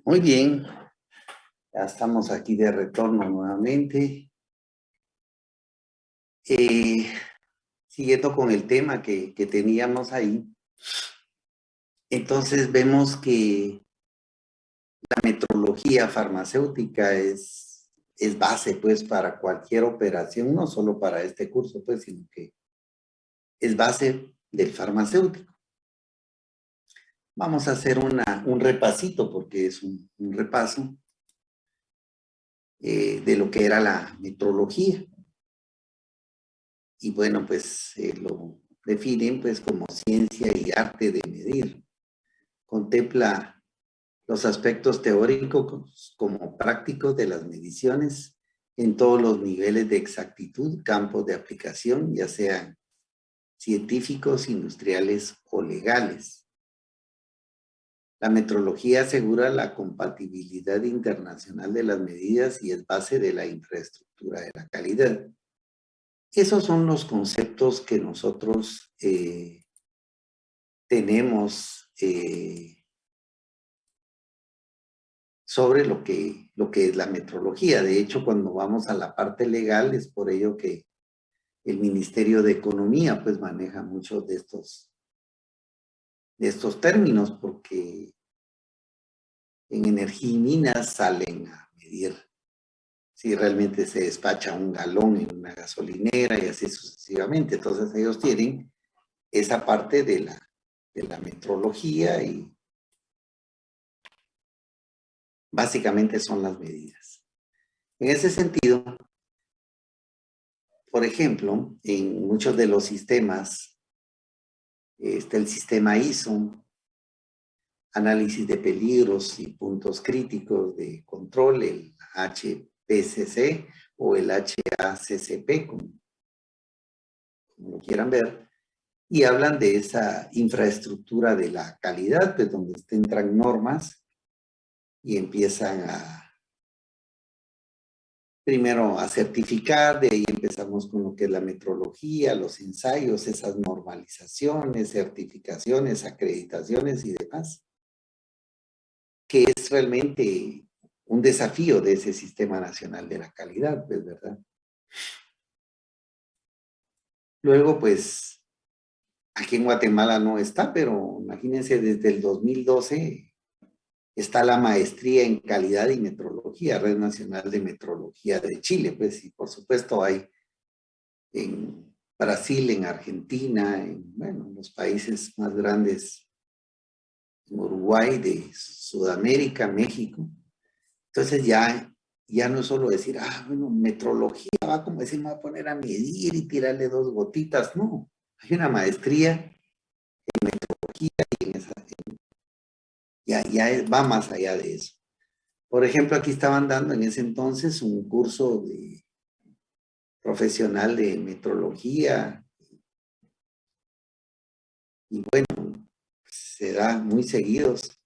Speaker 1: Muy bien, ya estamos aquí de retorno nuevamente. Siguiendo con el tema que teníamos ahí, entonces vemos que la metrología farmacéutica es base pues para cualquier operación, no solo para este curso pues, sino que es base del farmacéutico. Vamos a hacer un repasito porque es un repaso de lo que era la metrología. Y bueno, pues lo definen pues como ciencia y arte de medir. Contempla los aspectos teóricos como prácticos de las mediciones en todos los niveles de exactitud, campos de aplicación, ya sean científicos, industriales o legales. La metrología asegura la compatibilidad internacional de las medidas y es base de la infraestructura de la calidad. Esos son los conceptos que nosotros tenemos sobre lo que es la metrología. De hecho, cuando vamos a la parte legal, es por ello que el Ministerio de Economía pues maneja muchos de estos términos, porque en energía y minas salen a medir si realmente se despacha un galón en una gasolinera y así sucesivamente. Entonces ellos tienen esa parte de la metrología y básicamente son las medidas. En ese sentido, por ejemplo, en muchos de los sistemas, está el sistema ISO, análisis de peligros y puntos críticos de control, el HPCC o el HACCP, como lo quieran ver, y hablan de esa infraestructura de la calidad, pues donde entran normas y empiezan primero a certificar, de ahí empezamos con lo que es la metrología, los ensayos, esas normalizaciones, certificaciones, acreditaciones y demás, que es realmente un desafío de ese Sistema Nacional de la Calidad, pues, ¿verdad? Luego, pues, aquí en Guatemala no está, pero imagínense, desde el 2012 está la maestría en calidad y metrología, Red Nacional de Metrología de Chile, pues, y por supuesto hay en Brasil, en Argentina, en los países más grandes, en Uruguay, de Sudamérica, México. Entonces ya no es solo decir, bueno, metrología, va como decir, me va a poner a medir y tirarle 2 gotitas. No, hay una maestría en metrología y en esa, va más allá de eso. Por ejemplo, aquí estaban dando en ese entonces un curso de profesional de metrología y bueno, se da muy seguidos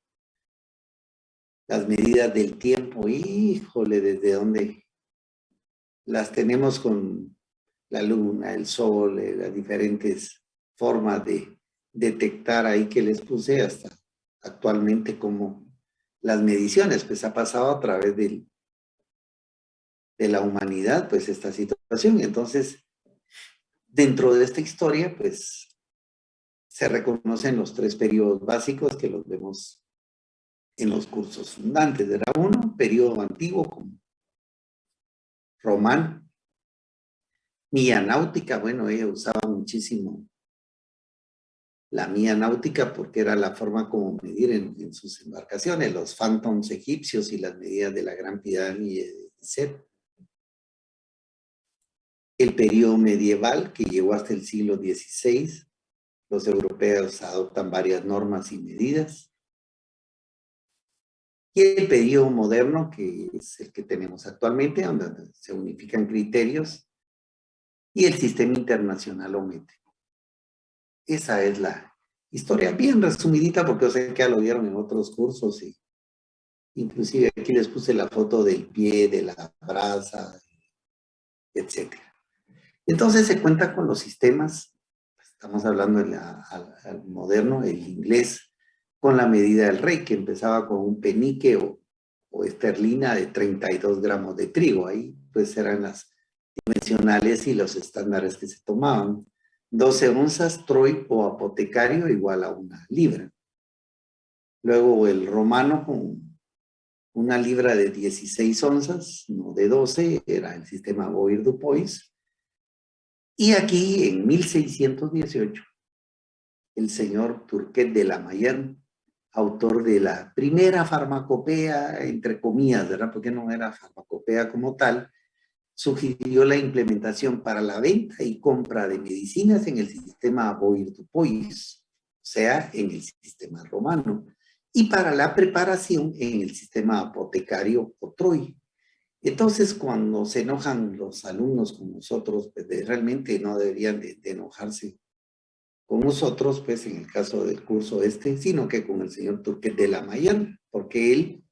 Speaker 1: las medidas del tiempo. Híjole, ¿desde dónde las tenemos con la luna, el sol, las diferentes formas de detectar ahí que les puse hasta actualmente como las mediciones, pues ha pasado a través de la humanidad, pues esta situación. Entonces, dentro de esta historia, pues se reconocen los 3 periodos básicos que los vemos en los cursos fundantes. Era uno, periodo antiguo como romano. Milla náutica, bueno, ella usaba muchísimo la milla náutica porque era la forma como medir en sus embarcaciones, los phantoms egipcios y las medidas de la Gran Pirámide de Gizeh. El periodo medieval que llegó hasta el siglo XVI, los europeos adoptan varias normas y medidas. Y el periodo moderno, que es el que tenemos actualmente, donde se unifican criterios, y el sistema internacional ométrico. Esa es la historia, bien resumidita, porque yo sé que ya lo vieron en otros cursos, y inclusive aquí les puse la foto del pie, de la brasa, etc. Entonces se cuenta con los sistemas, estamos hablando al moderno, el inglés, con la medida del rey, que empezaba con un penique o o esterlina de 32 gramos de trigo. Ahí pues eran las dimensionales y los estándares que se tomaban. 12 onzas troy o apotecario igual a 1 libra. Luego el romano con 1 libra de 16 onzas, no de 12, era el sistema Boyer-Dupois. Y aquí en 1618, el señor Turquet de la Mayenne, autor de la primera farmacopea, entre comillas, ¿verdad? Porque no era farmacopea como tal, sugirió la implementación para la venta y compra de medicinas en el sistema Boyer-Dupois, o sea, en el sistema romano, y para la preparación en el sistema apotecario o Troy. Entonces, cuando se enojan los alumnos con nosotros, pues realmente no deberían de enojarse con nosotros, pues en el caso del curso sino que con el señor Turquet de la Mayenne, porque él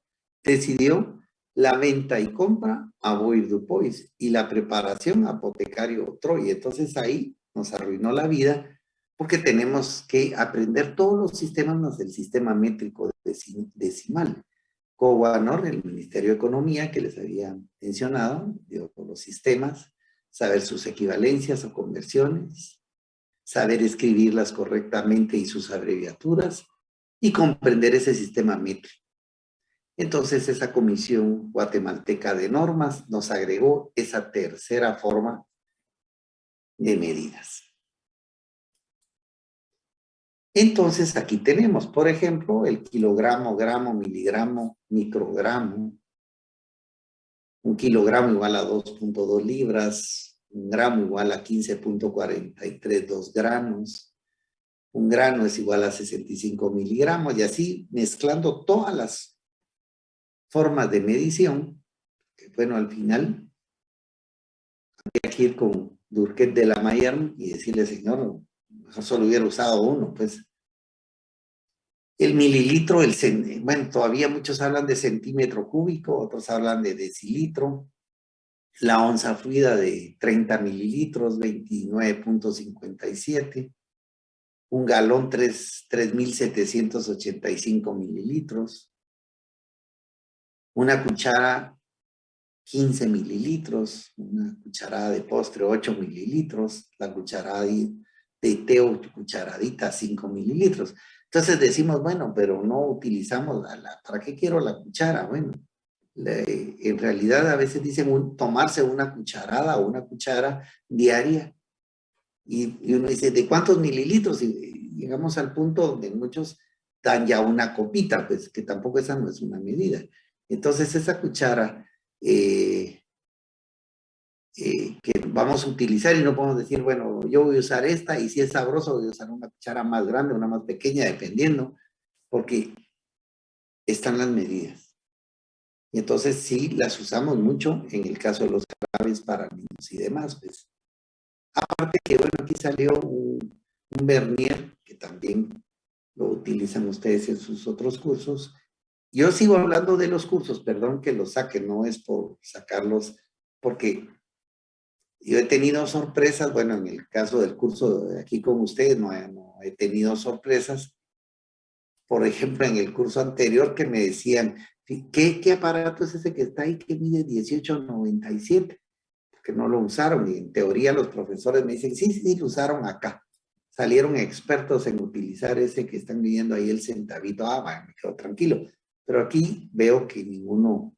Speaker 1: decidió la venta y compra a Boyer-Dupois y la preparación a apotecario Troy. Entonces ahí nos arruinó la vida porque tenemos que aprender todos los sistemas más del sistema métrico decimal. Cowanor, el Ministerio de Economía que les había mencionado, dio los sistemas, saber sus equivalencias o conversiones, saber escribirlas correctamente y sus abreviaturas, y comprender ese sistema métrico. Entonces, esa Comisión Guatemalteca de Normas nos agregó esa tercera forma de medidas. Entonces, aquí tenemos, por ejemplo, el kilogramo, gramo, miligramo, microgramo. 1 kilogramo igual a 2.2 libras, 1 gramo igual a 15.432 granos, 1 grano es igual a 65 miligramos, y así mezclando todas las formas de medición, que bueno, al final había que ir con Turquet de la Mayenne y decirle, señor, mejor solo hubiera usado uno, pues. El mililitro, bueno, todavía muchos hablan de centímetro cúbico, otros hablan de decilitro. La onza fluida de 30 mililitros, 29.57. Un galón, 3.785 mililitros. Una cuchara, 15 mililitros. Una cucharada de postre, 8 mililitros. La cucharada de té o cucharadita, 5 mililitros. Entonces decimos, bueno, pero no utilizamos ¿para qué quiero la cuchara? Bueno, en realidad a veces dicen tomarse una cucharada o una cuchara diaria, y uno dice, ¿de cuántos mililitros? Y llegamos al punto donde muchos dan ya una copita, pues que tampoco esa no es una medida. Entonces esa cuchara que vamos a utilizar, y no podemos decir, bueno, yo voy a usar esta, y si es sabroso voy a usar una cuchara más grande, una más pequeña, dependiendo, porque están las medidas. Y entonces sí las usamos mucho en el caso de los jarabes para niños y demás, pues. Aparte que, bueno, aquí salió un vernier que también lo utilizan ustedes en sus otros cursos. Yo sigo hablando de los cursos, perdón que los saque, no es por sacarlos, porque yo he tenido sorpresas, bueno, en el caso del curso de aquí con ustedes no he tenido sorpresas. Por ejemplo, en el curso anterior que me decían, ¿qué aparato es ese que está ahí que mide 1897? Que no lo usaron, y en teoría los profesores me dicen, sí, lo usaron acá. Salieron expertos en utilizar ese que están midiendo ahí el centavito. Bueno, me quedo tranquilo. Pero aquí veo que ninguno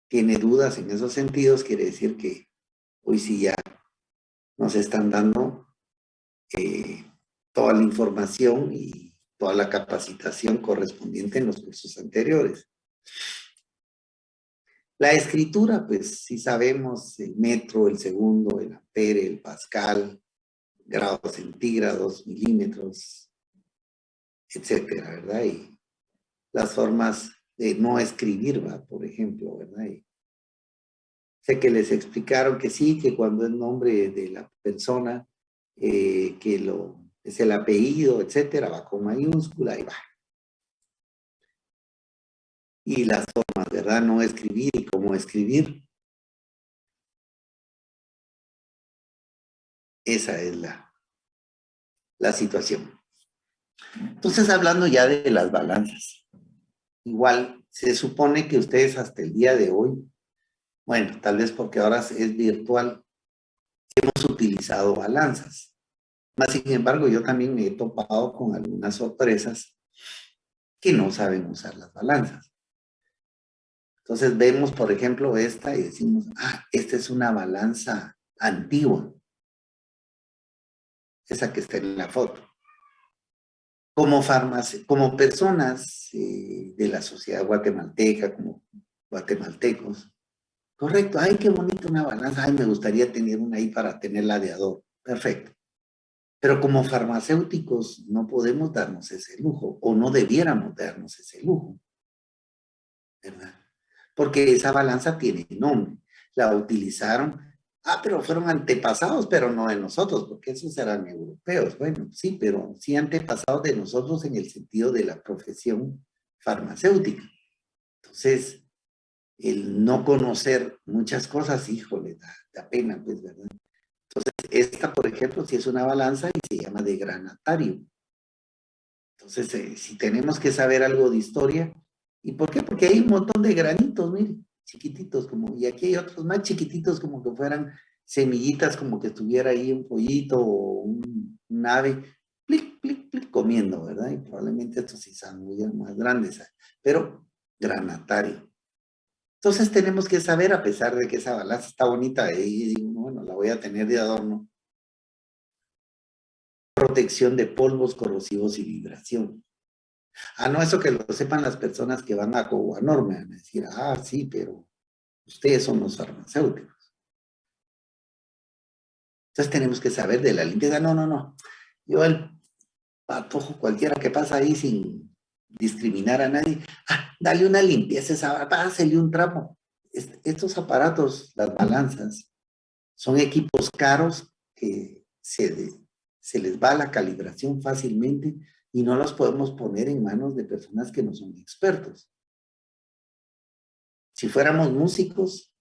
Speaker 1: tiene dudas en esos sentidos, quiere decir que hoy sí ya nos están dando toda la información y toda la capacitación correspondiente en los cursos anteriores. La escritura, pues sí sabemos el metro, el segundo, el ampere, el pascal, grados centígrados, milímetros, etcétera, ¿verdad? Y las formas de no escribir, ¿va? Por ejemplo, ¿verdad? Y sé que les explicaron que sí, que cuando es nombre de la persona, que es el apellido, etcétera, va con mayúscula y va. Y las formas, ¿verdad? No escribir y cómo escribir. Esa es la situación. Entonces, hablando ya de las balanzas. Igual, se supone que ustedes hasta el día de hoy, bueno, tal vez porque ahora es virtual, hemos utilizado balanzas. Más sin embargo, yo también me he topado con algunas sorpresas que no saben usar las balanzas. Entonces vemos, por ejemplo, esta y decimos, esta es una balanza antigua, esa que está en la foto. Como personas de la sociedad guatemalteca, como guatemaltecos, correcto, ay, qué bonito una balanza, ay, me gustaría tener una ahí para tenerla de adorno, perfecto. Pero como farmacéuticos no podemos darnos ese lujo, o no debiéramos darnos ese lujo, ¿verdad? Porque esa balanza tiene nombre, la utilizaron, pero fueron antepasados, pero no de nosotros, porque esos eran europeos. Bueno, sí, pero sí antepasados de nosotros en el sentido de la profesión farmacéutica. Entonces, el no conocer muchas cosas, híjole, da pena, pues, ¿verdad? Entonces, esta, por ejemplo, sí es una balanza y se llama de granatario. Entonces, si tenemos que saber algo de historia, ¿y por qué? Porque hay un montón de granitos, mire, chiquititos, como, y aquí hay otros más chiquititos, como que fueran semillitas, como que estuviera ahí un pollito o un ave, plic, plic, plic, comiendo, ¿verdad? Y probablemente estos sí sean muy más grandes, pero granatario. Entonces tenemos que saber, a pesar de que esa balanza está bonita, y digo, bueno, la voy a tener de adorno, protección de polvos corrosivos y vibración. No, eso que lo sepan las personas que van a Coguanor, me van a decir, sí, pero ustedes son los farmacéuticos. Entonces tenemos que saber de la limpieza. No. Yo el patojo cualquiera que pasa ahí sin discriminar a nadie, dale una limpieza a esa, pásale un trapo. Estos aparatos, las balanzas, son equipos caros que se les va la calibración fácilmente y no los podemos poner en manos de personas que no son expertos. Si fuéramos músicos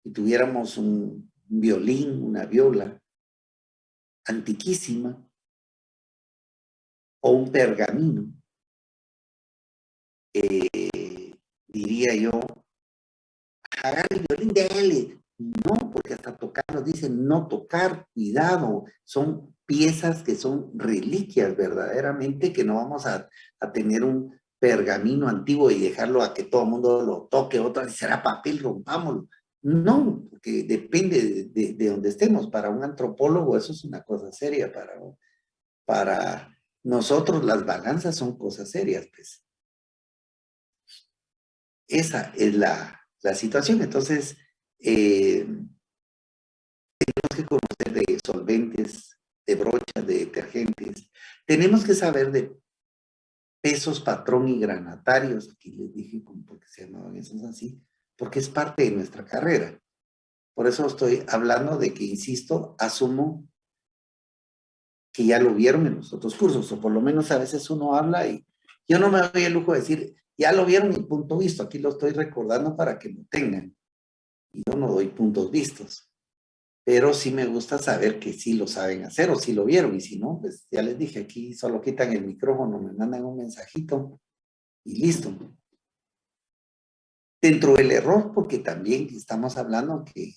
Speaker 1: y tuviéramos un violín, una viola antiquísima o un pergamino, diría yo, agarra el violín, dele. No, porque hasta tocar nos dicen no tocar, cuidado, son piezas que son reliquias verdaderamente, que no vamos a tener un pergamino antiguo y dejarlo a que todo el mundo lo toque, otra vez será papel, rompámoslo. No, porque depende de donde estemos. Para un antropólogo eso es una cosa seria, para nosotros las balanzas son cosas serias, pues. Esa es la situación. Entonces, tenemos que conocer de solventes, de brochas, de detergentes. Tenemos que saber de pesos, patrón y granatarios. Aquí les dije por qué se llamaban esos así, porque es parte de nuestra carrera. Por eso estoy hablando de que, insisto, asumo que ya lo vieron en los otros cursos, o por lo menos a veces uno habla y yo no me doy el lujo de decir, ya lo vieron y punto visto, aquí lo estoy recordando para que lo tengan. Y yo no doy puntos vistos, pero sí me gusta saber que sí lo saben hacer o sí lo vieron, y si no, pues ya les dije, aquí solo quitan el micrófono, me mandan un mensajito y listo. Dentro del error, porque también estamos hablando que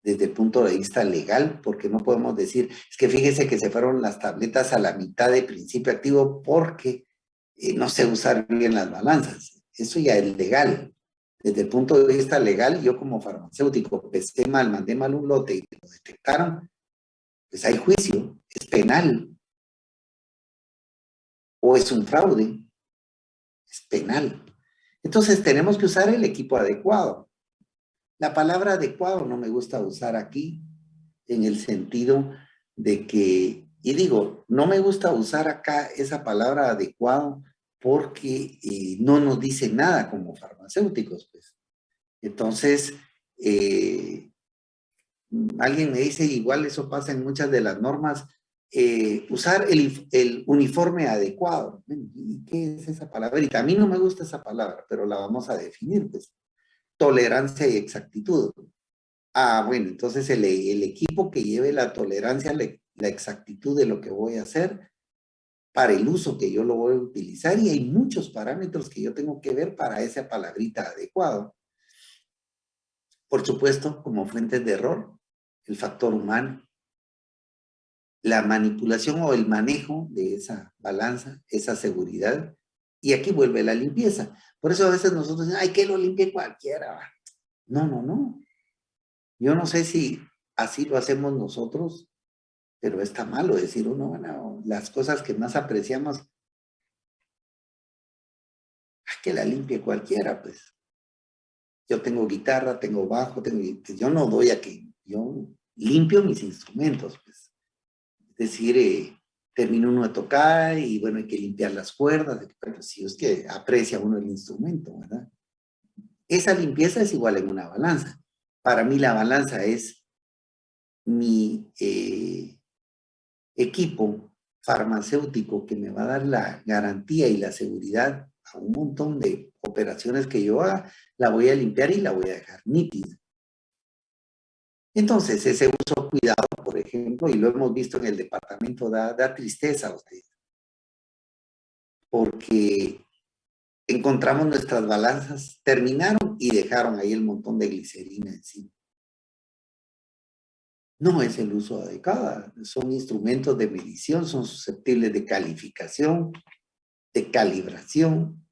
Speaker 1: desde el punto de vista legal, porque no podemos decir, es que fíjese que se fueron las tabletas a la mitad de principio activo porque no sé usar bien las balanzas. Eso ya es legal. Desde el punto de vista legal, yo como farmacéutico pesé mal, mandé mal un lote y lo detectaron, pues hay juicio, es penal. O es un fraude, es penal. Entonces tenemos que usar el equipo adecuado. La palabra adecuado no me gusta usar aquí en el sentido de que, y digo, no me gusta usar acá esa palabra adecuado porque no nos dice nada como farmacéuticos, pues. Entonces, alguien me dice, igual eso pasa en muchas de las normas, usar el uniforme adecuado. ¿Y qué es esa palabra? Y a mí no me gusta esa palabra, pero la vamos a definir, pues. Tolerancia y exactitud. Bueno, entonces el equipo que lleve la tolerancia, la exactitud de lo que voy a hacer, para el uso que yo lo voy a utilizar y hay muchos parámetros que yo tengo que ver para esa palabrita adecuada. Por supuesto, como fuentes de error, el factor humano, la manipulación o el manejo de esa balanza, esa seguridad, y aquí vuelve la limpieza. Por eso a veces nosotros decimos, ay, que lo limpie cualquiera. No, no, no. Yo no sé si así lo hacemos nosotros, pero está malo decir uno, bueno, las cosas que más apreciamos, ay, que la limpie cualquiera, pues. Yo tengo guitarra, tengo bajo, yo no doy a que yo limpio mis instrumentos, pues. Es decir, termino uno de tocar y bueno, hay que limpiar las cuerdas, pero si es que aprecia uno el instrumento, ¿verdad? Esa limpieza es igual en una balanza. Para mí la balanza es mi equipo farmacéutico que me va a dar la garantía y la seguridad a un montón de operaciones que yo haga, la voy a limpiar y la voy a dejar nítida. Entonces, ese uso cuidado, por ejemplo, y lo hemos visto en el departamento, da tristeza a ustedes. Porque encontramos nuestras balanzas, terminaron y dejaron ahí el montón de glicerina encima. No es el uso adecuado, son instrumentos de medición, son susceptibles de calificación, de calibración.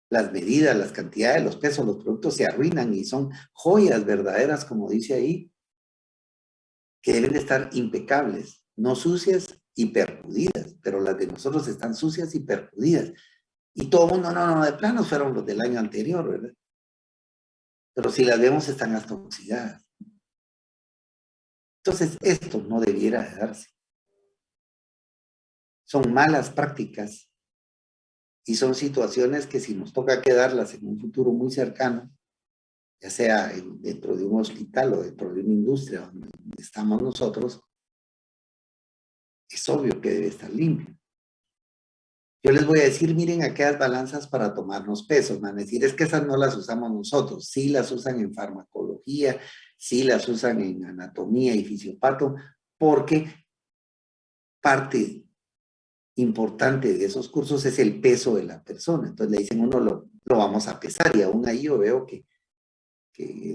Speaker 1: Las medidas, las cantidades, los pesos, los productos se arruinan y son joyas verdaderas, como dice ahí, que deben de estar impecables, no sucias y perjudidas, pero las de nosotros están sucias y perjudidas. Y todo el mundo, no, de plano fueron los del año anterior, ¿verdad? Pero si las vemos están hasta oxidadas. Entonces, esto no debiera de darse. Son malas prácticas y son situaciones que si nos toca quedarlas en un futuro muy cercano, ya sea dentro de un hospital o dentro de una industria donde estamos nosotros, es obvio que debe estar limpio. Yo les voy a decir, miren aquellas balanzas para tomarnos pesos, van a decir, es que esas no las usamos nosotros, sí las usan en farmacología, sí las usan en anatomía y fisiopato, porque parte importante de esos cursos es el peso de la persona. Entonces le dicen, uno lo vamos a pesar y aún ahí yo veo que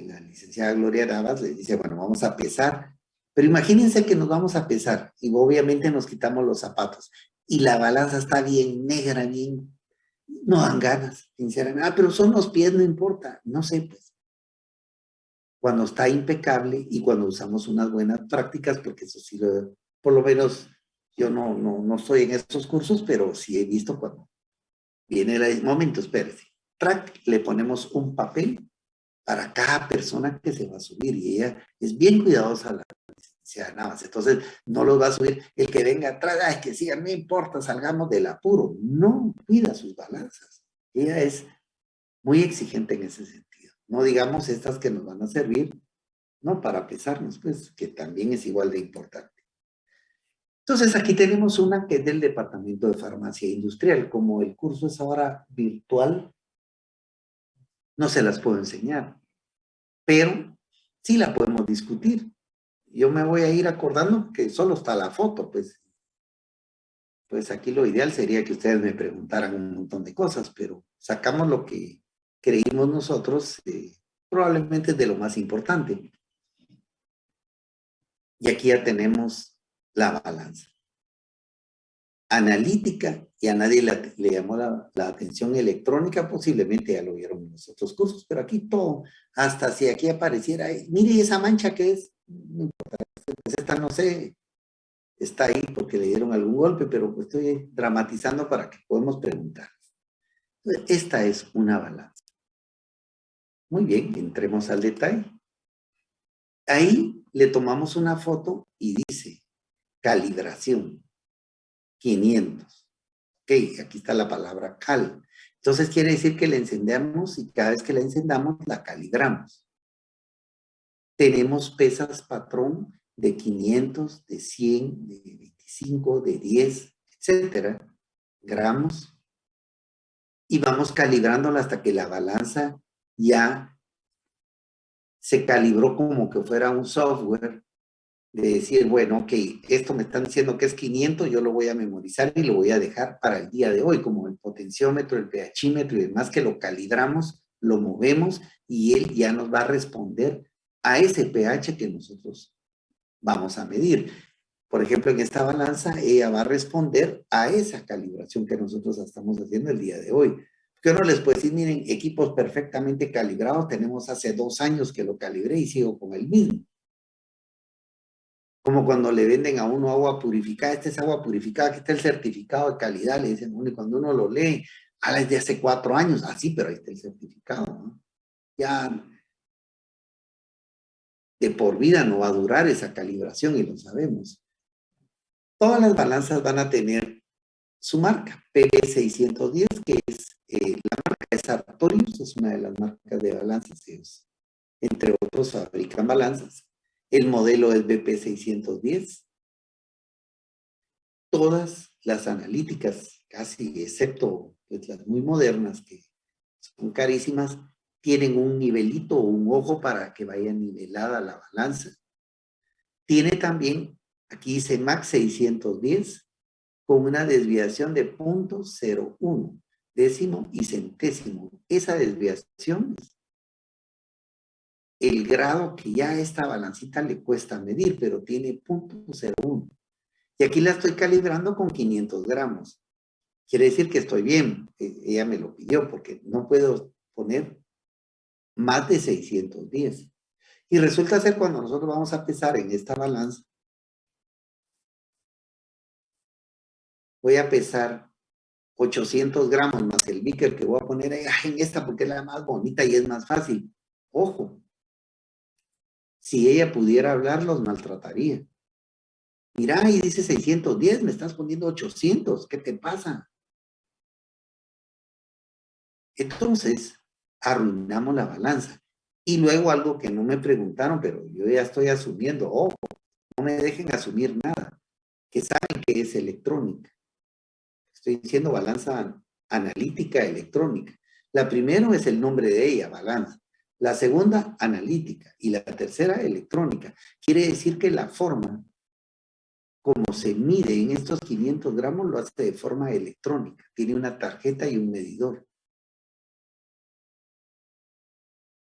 Speaker 1: la licenciada Gloria Navas les dice, bueno, vamos a pesar, pero imagínense que nos vamos a pesar y obviamente nos quitamos los zapatos y la balanza está bien negra, bien, no dan ganas, sinceramente, pero son los pies, no importa, no sé, pues, cuando está impecable y cuando usamos unas buenas prácticas, porque eso sí, por lo menos yo no estoy en estos cursos, pero sí he visto cuando viene el momento, espérese, le ponemos un papel para cada persona que se va a subir y ella es bien cuidadosa la licenciada Navas, entonces no los va a subir el que venga atrás, ay, que siga, no importa, salgamos del apuro, no, cuida sus balanzas, ella es muy exigente en ese sentido, no digamos estas que nos van a servir, no para pesarnos, pues que también es igual de importante. Entonces aquí tenemos una que es del Departamento de Farmacia Industrial, como el curso es ahora virtual, no se las puedo enseñar, pero sí la podemos discutir. Yo me voy a ir acordando que solo está la foto, pues aquí lo ideal sería que ustedes me preguntaran un montón de cosas, pero sacamos lo que creímos nosotros, probablemente de lo más importante. Y aquí ya tenemos la balanza. Analítica, y a nadie le llamó la atención electrónica, posiblemente ya lo vieron en los otros cursos, pero aquí todo, hasta si aquí apareciera, mire esa mancha que es, no importa, pues esta no sé, está ahí porque le dieron algún golpe, pero pues estoy dramatizando para que podamos preguntar. Entonces, esta es una balanza. Muy bien, entremos al detalle. Ahí le tomamos una foto y dice calibración 500. Ok, aquí está la palabra cal. Entonces quiere decir que la encendemos y cada vez que la encendamos la calibramos. Tenemos pesas patrón de 500, de 100, de 25, de 10, etcétera, gramos. Y vamos calibrándola hasta que la balanza ya se calibró como que fuera un software de decir, bueno, ok, esto me están diciendo que es 500, yo lo voy a memorizar y lo voy a dejar para el día de hoy, como el potenciómetro, el pHímetro y demás, que lo calibramos, lo movemos y él ya nos va a responder a ese pH que nosotros vamos a medir. Por ejemplo, en esta balanza, ella va a responder a esa calibración que nosotros estamos haciendo el día de hoy. Yo no les puedo decir, miren, equipos perfectamente calibrados, tenemos hace 2 años que lo calibré y sigo con el mismo. Como cuando le venden a uno agua purificada, esta es agua purificada, aquí está el certificado de calidad, le dicen, y cuando uno lo lee, es de hace 4 años, sí, pero ahí está el certificado, ¿no? Ya de por vida no va a durar esa calibración y lo sabemos. Todas las balanzas van a tener su marca, PB610, que es la marca de Sartorius, es una de las marcas de balanzas, ellos, entre otros, fabrican balanzas. El modelo es BP610. Todas las analíticas, casi excepto pues, las muy modernas, que son carísimas, tienen un nivelito o un ojo para que vaya nivelada la balanza. Tiene también, aquí dice MAX 610, con una desviación de 0.01, décimo y centésimo. Esa desviación es el grado que ya a esta balancita le cuesta medir, pero tiene 0.01. Y aquí la estoy calibrando con 500 gramos. Quiere decir que estoy bien. Ella me lo pidió porque no puedo poner más de 610. Y resulta ser cuando nosotros vamos a pesar en esta balanza, voy a pesar 800 gramos más el níquel que voy a poner ahí, en esta porque es la más bonita y es más fácil. Ojo, si ella pudiera hablar, los maltrataría. Mira, y dice 610, me estás poniendo 800, ¿qué te pasa? Entonces, arruinamos la balanza. Y luego algo que no me preguntaron, pero yo ya estoy asumiendo, ojo, no me dejen asumir nada, que saben que es electrónica. Estoy diciendo balanza analítica electrónica. La primera es el nombre de ella, balanza. La segunda, analítica. Y la tercera, electrónica. Quiere decir que la forma como se mide en estos 500 gramos lo hace de forma electrónica. Tiene una tarjeta y un medidor.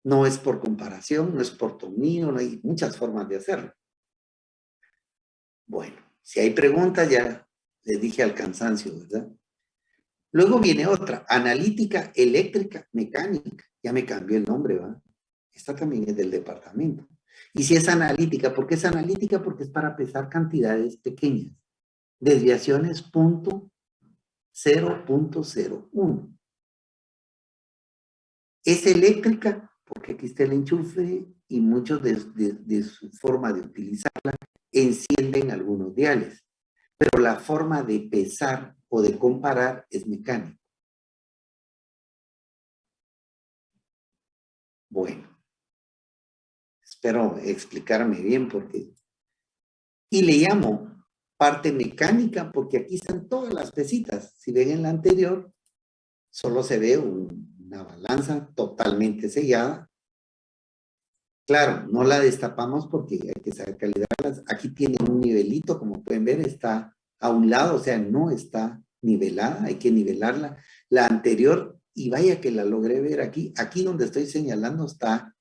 Speaker 1: No es por comparación, no es por tomillo, no hay muchas formas de hacerlo. Bueno, si hay preguntas ya les dije al cansancio, ¿verdad? Luego viene otra, analítica eléctrica mecánica. Ya me cambió el nombre, ¿va? Esta también es del departamento. Y si es analítica, ¿por qué es analítica? Porque es para pesar cantidades pequeñas. Desviaciones 0.01. Es eléctrica porque aquí está el enchufe y muchos de su forma de utilizarla encienden algunos diales. Pero la forma de pesar o de comparar es mecánica. Bueno, espero explicarme bien porque... Y le llamo parte mecánica porque aquí están todas las pesitas. Si ven en la anterior, solo se ve una balanza totalmente sellada. Claro, no la destapamos porque hay que saber calibrarlas. Aquí tiene un nivelito, como pueden ver, está a un lado, o sea, no está nivelada, hay que nivelarla. La anterior, y vaya que la logré ver aquí, aquí donde estoy señalando está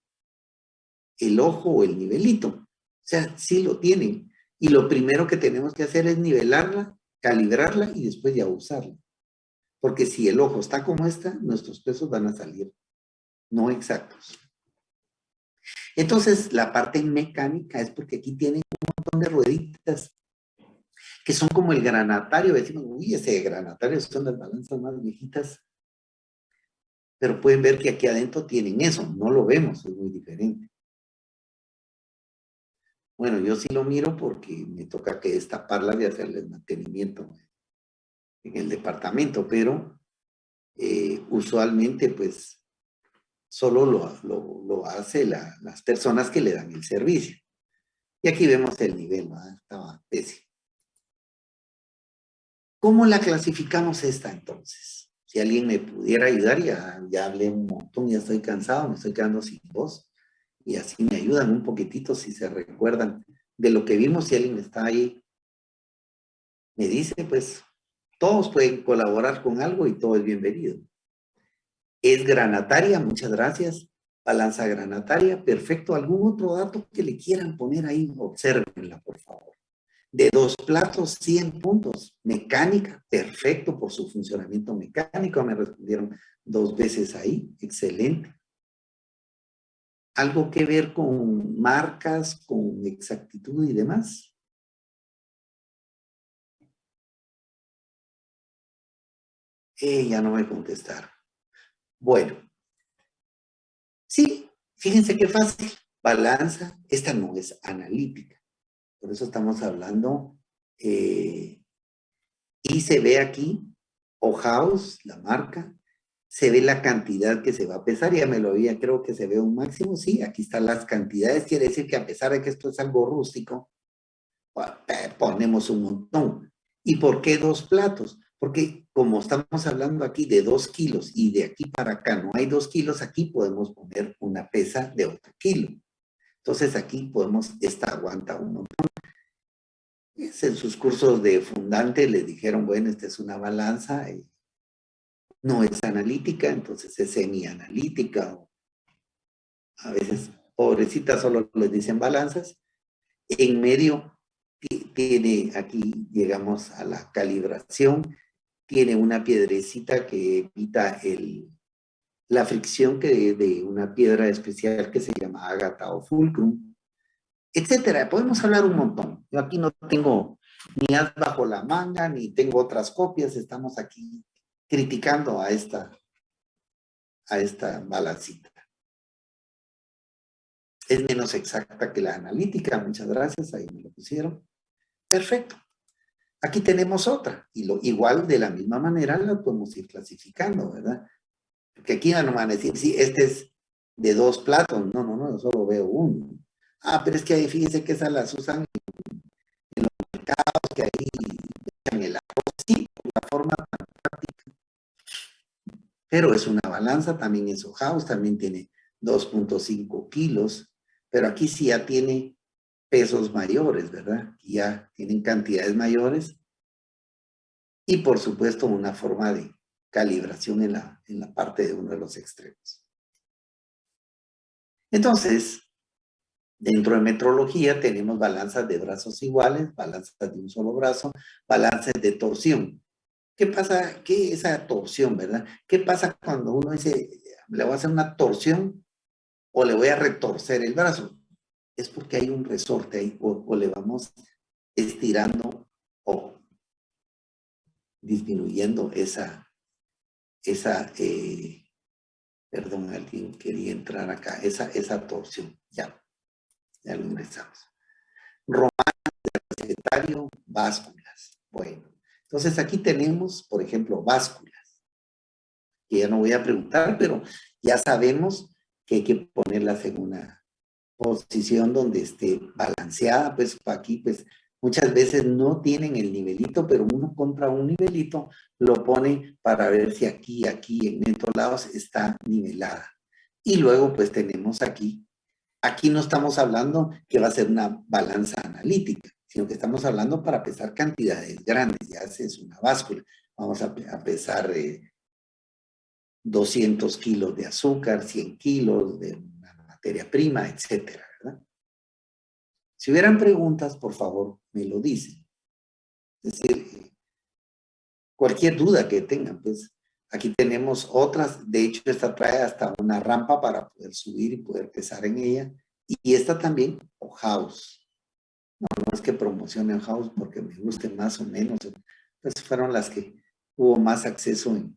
Speaker 1: el ojo o el nivelito. O sea, sí lo tienen. Y lo primero que tenemos que hacer es nivelarla, calibrarla y después ya usarla. Porque si el ojo está como está, nuestros pesos van a salir no exactos. Entonces, la parte mecánica es porque aquí tienen un montón de rueditas que son como el granatario. Decimos, uy, ese granatario son las balanzas más viejitas. Pero pueden ver que aquí adentro tienen eso. No lo vemos, es muy diferente. Bueno, yo sí lo miro porque me toca que destaparlas y hacerles mantenimiento en el departamento, pero usualmente pues solo lo hace las personas que le dan el servicio. Y aquí vemos el nivel, ¿no? Estaba pésimo. ¿Cómo la clasificamos esta entonces? Si alguien me pudiera ayudar, ya hablé un montón, ya estoy cansado, me estoy quedando sin voz. Y así me ayudan un poquitito si se recuerdan de lo que vimos, si alguien está ahí, me dice, pues, todos pueden colaborar con algo y todo es bienvenido. Es granataria, muchas gracias. Balanza granataria, perfecto. ¿Algún otro dato que le quieran poner ahí? Obsérvenla, por favor. De 2 platos, 100 puntos. Mecánica, perfecto por su funcionamiento mecánico. Me respondieron 2 veces ahí, excelente. ¿Algo que ver con marcas, con exactitud y demás? Ya no me contestaron. Bueno, sí, fíjense qué fácil. Balanza, esta no es analítica. Por eso estamos hablando, y se ve aquí, House, la marca, se ve la cantidad que se va a pesar, ya me lo había, creo que se ve un máximo, sí, aquí están las cantidades, quiere decir que a pesar de que esto es algo rústico, ponemos un montón. ¿Y por qué 2 platos? Porque como estamos hablando aquí de 2 kilos y de aquí para acá no hay 2 kilos, aquí podemos poner una pesa de otro kilo. Entonces aquí podemos, esta aguanta un montón. En sus cursos de fundante les dijeron, bueno, esta es una balanza, no es analítica, entonces es semi-analítica. A veces, pobrecita, solo les dicen balanzas. En medio tiene, aquí llegamos a la calibración, tiene una piedrecita que evita la fricción de una piedra especial que se llama ágata o fulcrum, etcétera. Podemos hablar un montón. Yo aquí no tengo ni as bajo la manga, ni tengo otras copias. Estamos aquí criticando a esta balancita. Es menos exacta que la analítica. Muchas gracias. Ahí me lo pusieron. Perfecto. Aquí tenemos otra. Y igual, de la misma manera, la podemos ir clasificando, ¿verdad? Porque aquí ya no van a decir, sí, este es de 2 platos. No, no, no, yo solo veo uno. Ah, pero es que ahí fíjense que esas las usan en los mercados, que ahí echan el arroz, sí, la forma tan práctica. Pero es una balanza, también es House, también tiene 2.5 kilos, pero aquí sí ya tiene pesos mayores, ¿verdad? Y ya tienen cantidades mayores. Y por supuesto una forma de calibración en la parte de uno de los extremos. Entonces, dentro de metrología tenemos balanzas de brazos iguales, balanzas de un solo brazo, balanzas de torsión. ¿Qué pasa? ¿Qué es esa torsión, verdad? ¿Qué pasa cuando uno dice, le voy a hacer una torsión o le voy a retorcer el brazo? Es porque hay un resorte ahí o le vamos estirando o disminuyendo perdón, alguien quería entrar acá, esa torsión. Ya lo ingresamos. Romano de secretario, básculas. Bueno, entonces aquí tenemos, por ejemplo, básculas, que ya no voy a preguntar, pero ya sabemos que hay que ponerlas en una posición donde esté balanceada, pues aquí, pues muchas veces no tienen el nivelito, pero uno compra un nivelito, lo pone para ver si aquí, en estos lados está nivelada. Y luego pues tenemos aquí no estamos hablando que va a ser una balanza analítica, sino que estamos hablando para pesar cantidades grandes, ya es una báscula. Vamos a pesar 200 kilos de azúcar, 100 kilos de una materia prima, etcétera, ¿verdad? Si hubieran preguntas, por favor, me lo dicen. Es decir, cualquier duda que tengan, pues aquí tenemos otras. De hecho, esta trae hasta una rampa para poder subir y poder pesar en ella. Y esta también, o House. No es que promocionen House porque me guste más o menos. Pues fueron las que hubo más acceso en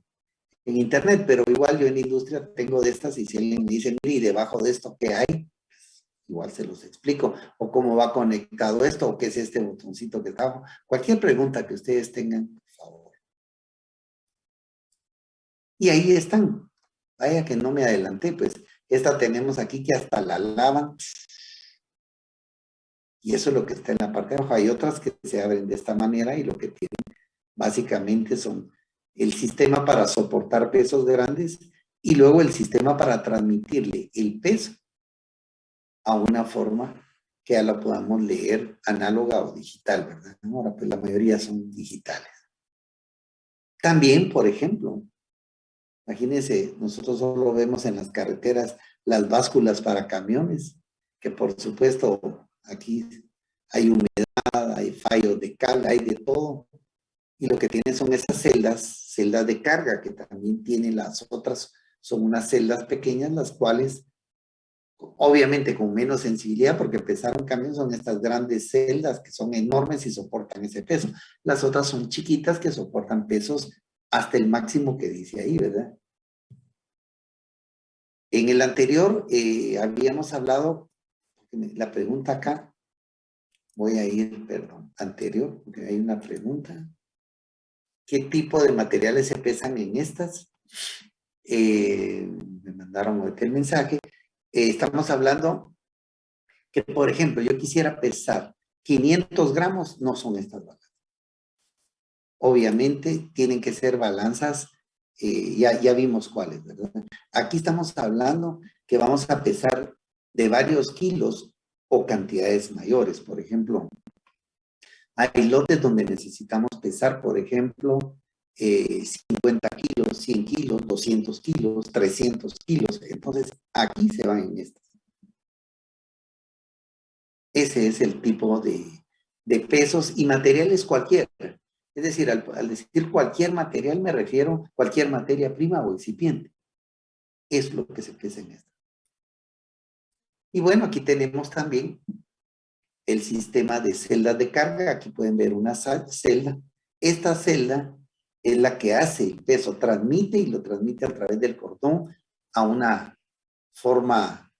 Speaker 1: internet, pero igual yo en la industria tengo de estas y si alguien me dice, mire, ¿y debajo de esto qué hay? Pues, igual se los explico. O cómo va conectado esto, o qué es este botoncito que está abajo. Cualquier pregunta que ustedes tengan, por favor. Y ahí están. Vaya que no me adelanté, pues esta tenemos aquí que hasta la lavan. Y eso es lo que está en la parte de abajo. Hay otras que se abren de esta manera y lo que tienen básicamente son el sistema para soportar pesos grandes y luego el sistema para transmitirle el peso a una forma que ya la podamos leer análoga o digital, ¿verdad? Ahora pues la mayoría son digitales. También, por ejemplo, imagínense, nosotros solo vemos en las carreteras las básculas para camiones, que por supuesto aquí hay humedad, hay fallos de cal, hay de todo. Y lo que tienen son esas celdas de carga, que también tienen las otras, son unas celdas pequeñas, las cuales, obviamente con menos sensibilidad, porque pesar un camión son estas grandes celdas que son enormes y soportan ese peso. Las otras son chiquitas que soportan pesos hasta el máximo que dice ahí, ¿verdad? En el anterior habíamos hablado, la pregunta acá, voy a ir, perdón, anterior, porque hay una pregunta. ¿Qué tipo de materiales se pesan en estas? Me mandaron ahorita el mensaje. Estamos hablando que, por ejemplo, yo quisiera pesar 500 gramos, no son estas balanzas. Obviamente tienen que ser balanzas, ya vimos cuáles, ¿verdad? Aquí estamos hablando que vamos a pesar de varios kilos o cantidades mayores. Por ejemplo, hay lotes donde necesitamos pesar, por ejemplo, 50 kilos, 100 kilos, 200 kilos, 300 kilos. Entonces, aquí se van en estas. Ese es el tipo de pesos y materiales cualquiera. Es decir, al decir cualquier material me refiero a cualquier materia prima o excipiente. Es lo que se pesa en esto. Y bueno, aquí tenemos también el sistema de celdas de carga. Aquí pueden ver una celda. Esta celda es la que hace el peso, transmite y lo transmite a través del cordón a una forma,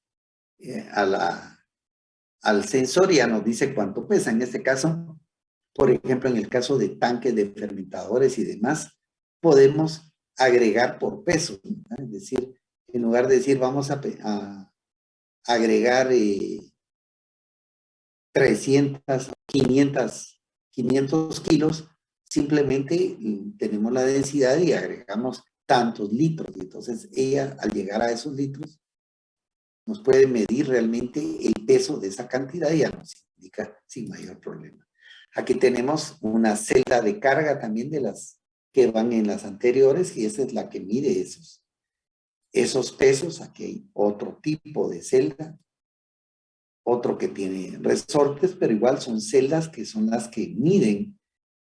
Speaker 1: al sensor, ya nos dice cuánto pesa. En este caso, por ejemplo, en el caso de tanques de fermentadores y demás, podemos agregar por peso, ¿no? Es decir, en lugar de decir vamos a agregar 300, 500 kilos, simplemente tenemos la densidad y agregamos tantos litros. Y entonces ella, al llegar a esos litros, nos puede medir realmente el peso de esa cantidad y ya nos indica sin mayor problema. Aquí tenemos una celda de carga también de las que van en las anteriores y esa es la que mide esos pesos. Aquí hay otro tipo de celda, otro que tiene resortes, pero igual son celdas que son las que miden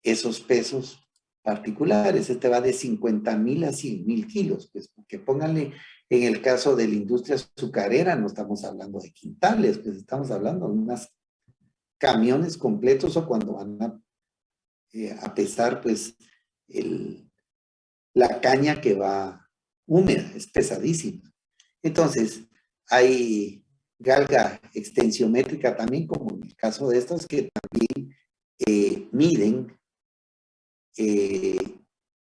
Speaker 1: esos pesos particulares. Este va de 50,000 a 100,000 kilos, pues porque pónganle, en el caso de la industria azucarera, no estamos hablando de quintales, pues estamos hablando de unos camiones completos o cuando van a pesar, pues, la caña que va húmeda, es pesadísima. Entonces, hay galga extensiométrica también, como en el caso de estos, que también miden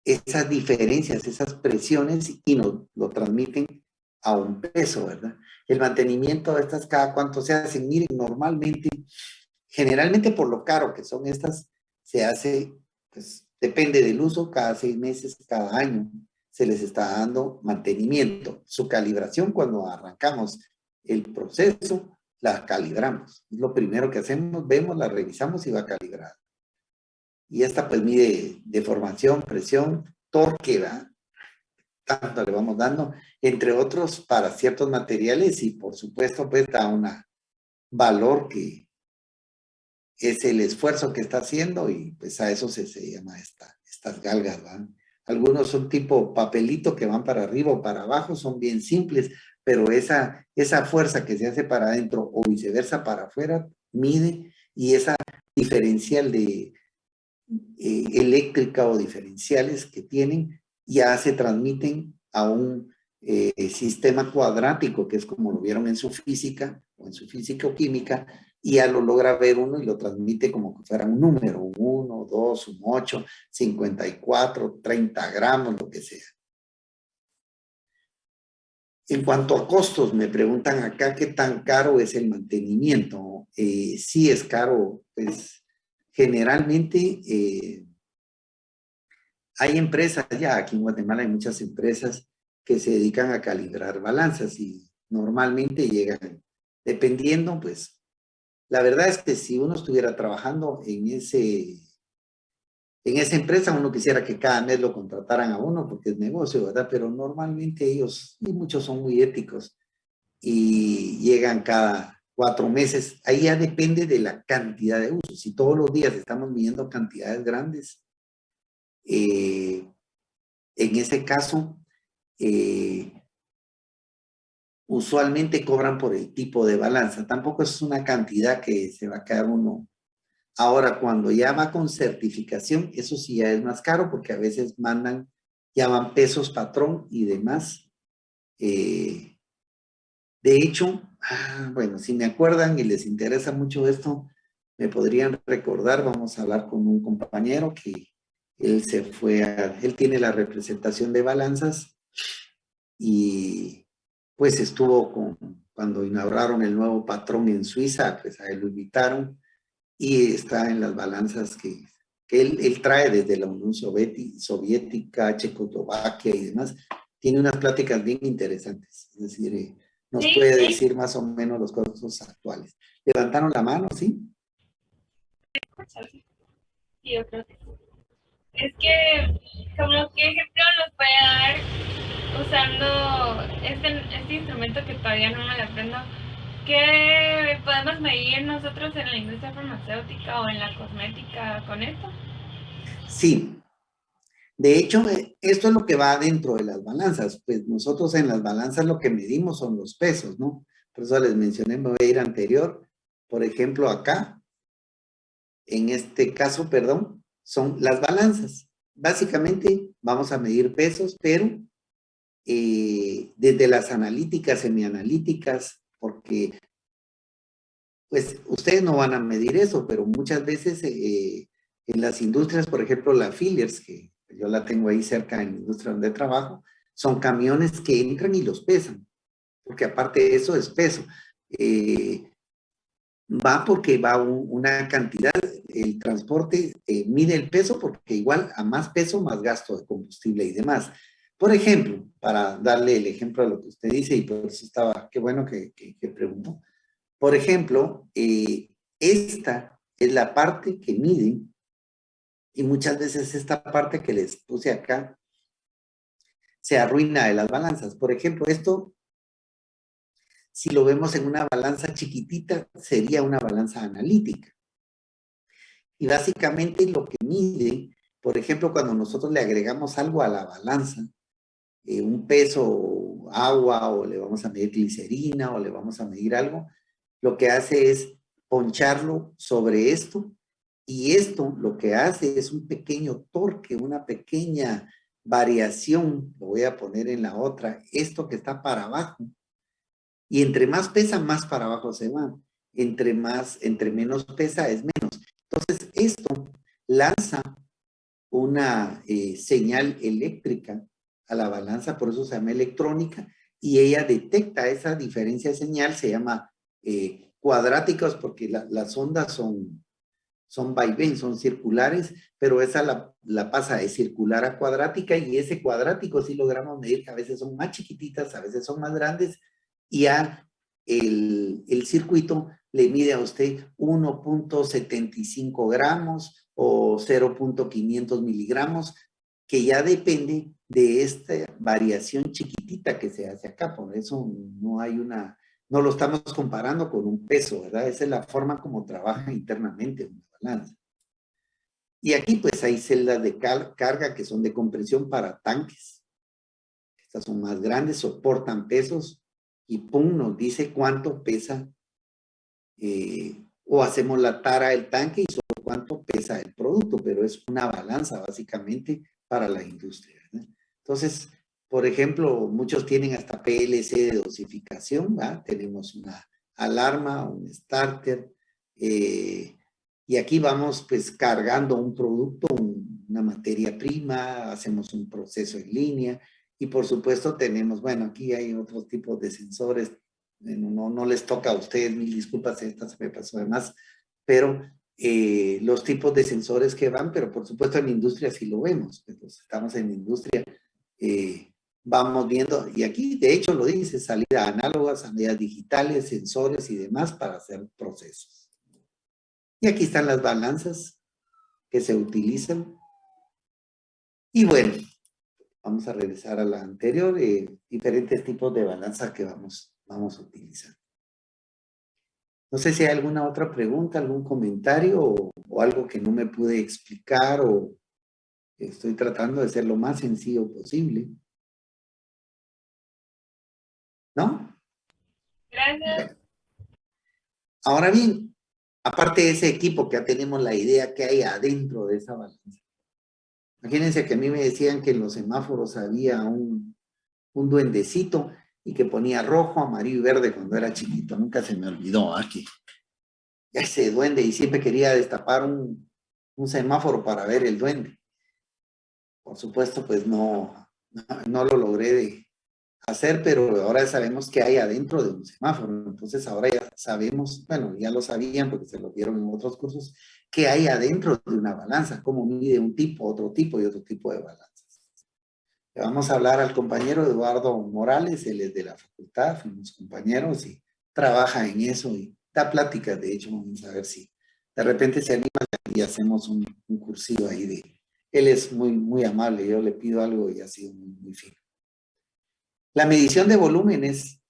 Speaker 1: esas diferencias, esas presiones y nos lo transmiten a un peso, ¿verdad? El mantenimiento de estas, cada cuánto se hacen. Miren, normalmente, generalmente por lo caro que son estas, se hace, pues depende del uso, cada 6 meses, cada año, se les está dando mantenimiento. Su calibración, cuando arrancamos el proceso, la calibramos. Es lo primero que hacemos, vemos, la revisamos y va calibrada. Y esta pues mide deformación, presión, torque, ¿verdad? Tanto le vamos dando, entre otros para ciertos materiales y por supuesto pues da un valor que es el esfuerzo que está haciendo y pues a eso se llama estas galgas, ¿verdad? Algunos son tipo papelito que van para arriba o para abajo, son bien simples, pero esa fuerza que se hace para adentro o viceversa para afuera mide y esa diferencial de eléctrica o diferenciales que tienen, ya se transmiten a un sistema cuadrático, que es como lo vieron en su física o en su física o química, y ya lo logra ver uno y lo transmite como que fuera un número, un 1, 2, un 8, 54, 30 gramos, lo que sea. En cuanto a costos, me preguntan acá qué tan caro es el mantenimiento. Sí es caro, pues generalmente hay empresas ya, aquí en Guatemala hay muchas empresas que se dedican a calibrar balanzas y normalmente llegan, dependiendo, pues La verdad es que si uno estuviera trabajando en esa empresa, uno quisiera que cada mes lo contrataran a uno porque es negocio, ¿verdad? Pero normalmente ellos, y muchos son muy éticos, y llegan cada 4 meses. Ahí ya depende de la cantidad de usos. Si todos los días estamos midiendo cantidades grandes, en ese caso, usualmente cobran por el tipo de balanza. Tampoco es una cantidad que se va a quedar uno. Ahora, cuando ya va con certificación, eso sí ya es más caro porque a veces mandan, llaman pesos patrón y demás. De hecho, bueno, si me acuerdan y les interesa mucho esto, me podrían recordar, vamos a hablar con un compañero que él tiene la representación de balanzas y pues cuando inauguraron el nuevo patrón en Suiza, pues a él lo invitaron y está en las balanzas que él trae desde la Unión Soviética, Checoslovaquia y demás. Tiene unas pláticas bien interesantes, es decir, nos
Speaker 3: Sí,
Speaker 1: puede decir más o menos los costos actuales. Levantaron la mano, ¿sí?
Speaker 3: sí, yo creo que sí. Es que, como qué ejemplo nos puede dar usando este instrumento que todavía no me lo aprendo, ¿qué podemos medir nosotros en la industria farmacéutica o en la cosmética con esto?
Speaker 1: Sí. De hecho, esto es lo que va dentro de las balanzas. Pues nosotros en las balanzas lo que medimos son los pesos, ¿no? Por eso les mencioné, me voy a ir anterior. Por ejemplo, acá, en este caso, perdón, son las balanzas. Básicamente vamos a medir pesos, pero desde las analíticas, semianalíticas, porque pues ustedes no van a medir eso, pero muchas veces en las industrias, por ejemplo, la Fillers, que yo la tengo ahí cerca en la industria donde trabajo, son camiones que entran y los pesan, porque aparte de eso es peso. Va porque va una cantidad, el transporte mide el peso porque igual a más peso, más gasto de combustible y demás. Por ejemplo, para darle el ejemplo a lo que usted dice, y por eso qué bueno que preguntó. Por ejemplo, esta es la parte que miden y muchas veces esta parte que les puse acá se arruina de las balanzas. Por ejemplo, esto, si lo vemos en una balanza chiquitita, sería una balanza analítica. Y básicamente lo que mide, por ejemplo, cuando nosotros le agregamos algo a la balanza, un peso, agua, o le vamos a medir glicerina, o le vamos a medir algo, lo que hace es poncharlo sobre esto, y esto lo que hace es un pequeño torque, una pequeña variación, lo voy a poner en la otra, esto que está para abajo, y entre más pesa, más para abajo se va, entre menos pesa es menos. Entonces, esto lanza una señal eléctrica a la balanza, por eso se llama electrónica, y ella detecta esa diferencia de señal, se llama cuadráticos, porque las ondas son vaivén, son circulares, pero esa la pasa de circular a cuadrática, y ese cuadrático sí logramos medir que a veces son más chiquititas, a veces son más grandes, y el circuito le mide a usted 1.75 gramos o 0.500 miligramos, que ya depende de esta variación chiquitita que se hace acá. Por eso no lo estamos comparando con un peso, ¿verdad? Esa es la forma como trabaja internamente una balanza. Y aquí pues hay celdas de carga que son de compresión para tanques. Estas son más grandes, soportan pesos y pum, nos dice cuánto pesa, o hacemos la tara del tanque y solo cuánto pesa el producto, pero es una balanza básicamente para la industria, ¿verdad? Entonces, por ejemplo, muchos tienen hasta PLC de dosificación, ¿verdad? Tenemos una alarma, un starter, y aquí vamos pues cargando un producto, una materia prima, hacemos un proceso en línea, y por supuesto tenemos, bueno, aquí hay otros tipos de sensores, no les toca a ustedes, mil disculpas, esta se me pasó además, pero los tipos de sensores que van, pero por supuesto en la industria sí lo vemos, entonces estamos en la industria, vamos viendo, y aquí de hecho lo dice, salida análoga, salidas digitales, sensores y demás para hacer procesos. Y aquí están las balanzas que se utilizan. Y bueno, vamos a regresar a la anterior, diferentes tipos de balanza que vamos a utilizar. No sé si hay alguna otra pregunta, algún comentario o algo que no me pude explicar o estoy tratando de ser lo más sencillo posible. ¿No?
Speaker 3: Gracias.
Speaker 1: Bueno. Ahora bien, aparte de ese equipo, que ya tenemos la idea que hay adentro de esa balanza. Imagínense que a mí me decían que en los semáforos había un duendecito y que ponía rojo, amarillo y verde cuando era chiquito. Nunca se me olvidó aquí. Ese duende, y siempre quería destapar un semáforo para ver el duende. Por supuesto, pues no lo logré hacer, pero ahora sabemos qué hay adentro de un semáforo. Entonces ahora ya sabemos, bueno, ya lo sabían porque se lo vieron en otros cursos, qué hay adentro de una balanza, cómo mide un tipo, otro tipo y otro tipo de balanzas. Le vamos a hablar al compañero Eduardo Morales, él es de la facultad, fuimos compañeros y trabaja en eso y da pláticas. De hecho, vamos a ver si de repente se anima y hacemos un cursillo ahí de... Él es muy amable, yo le pido algo y ha sido muy fino. La medición de volúmenes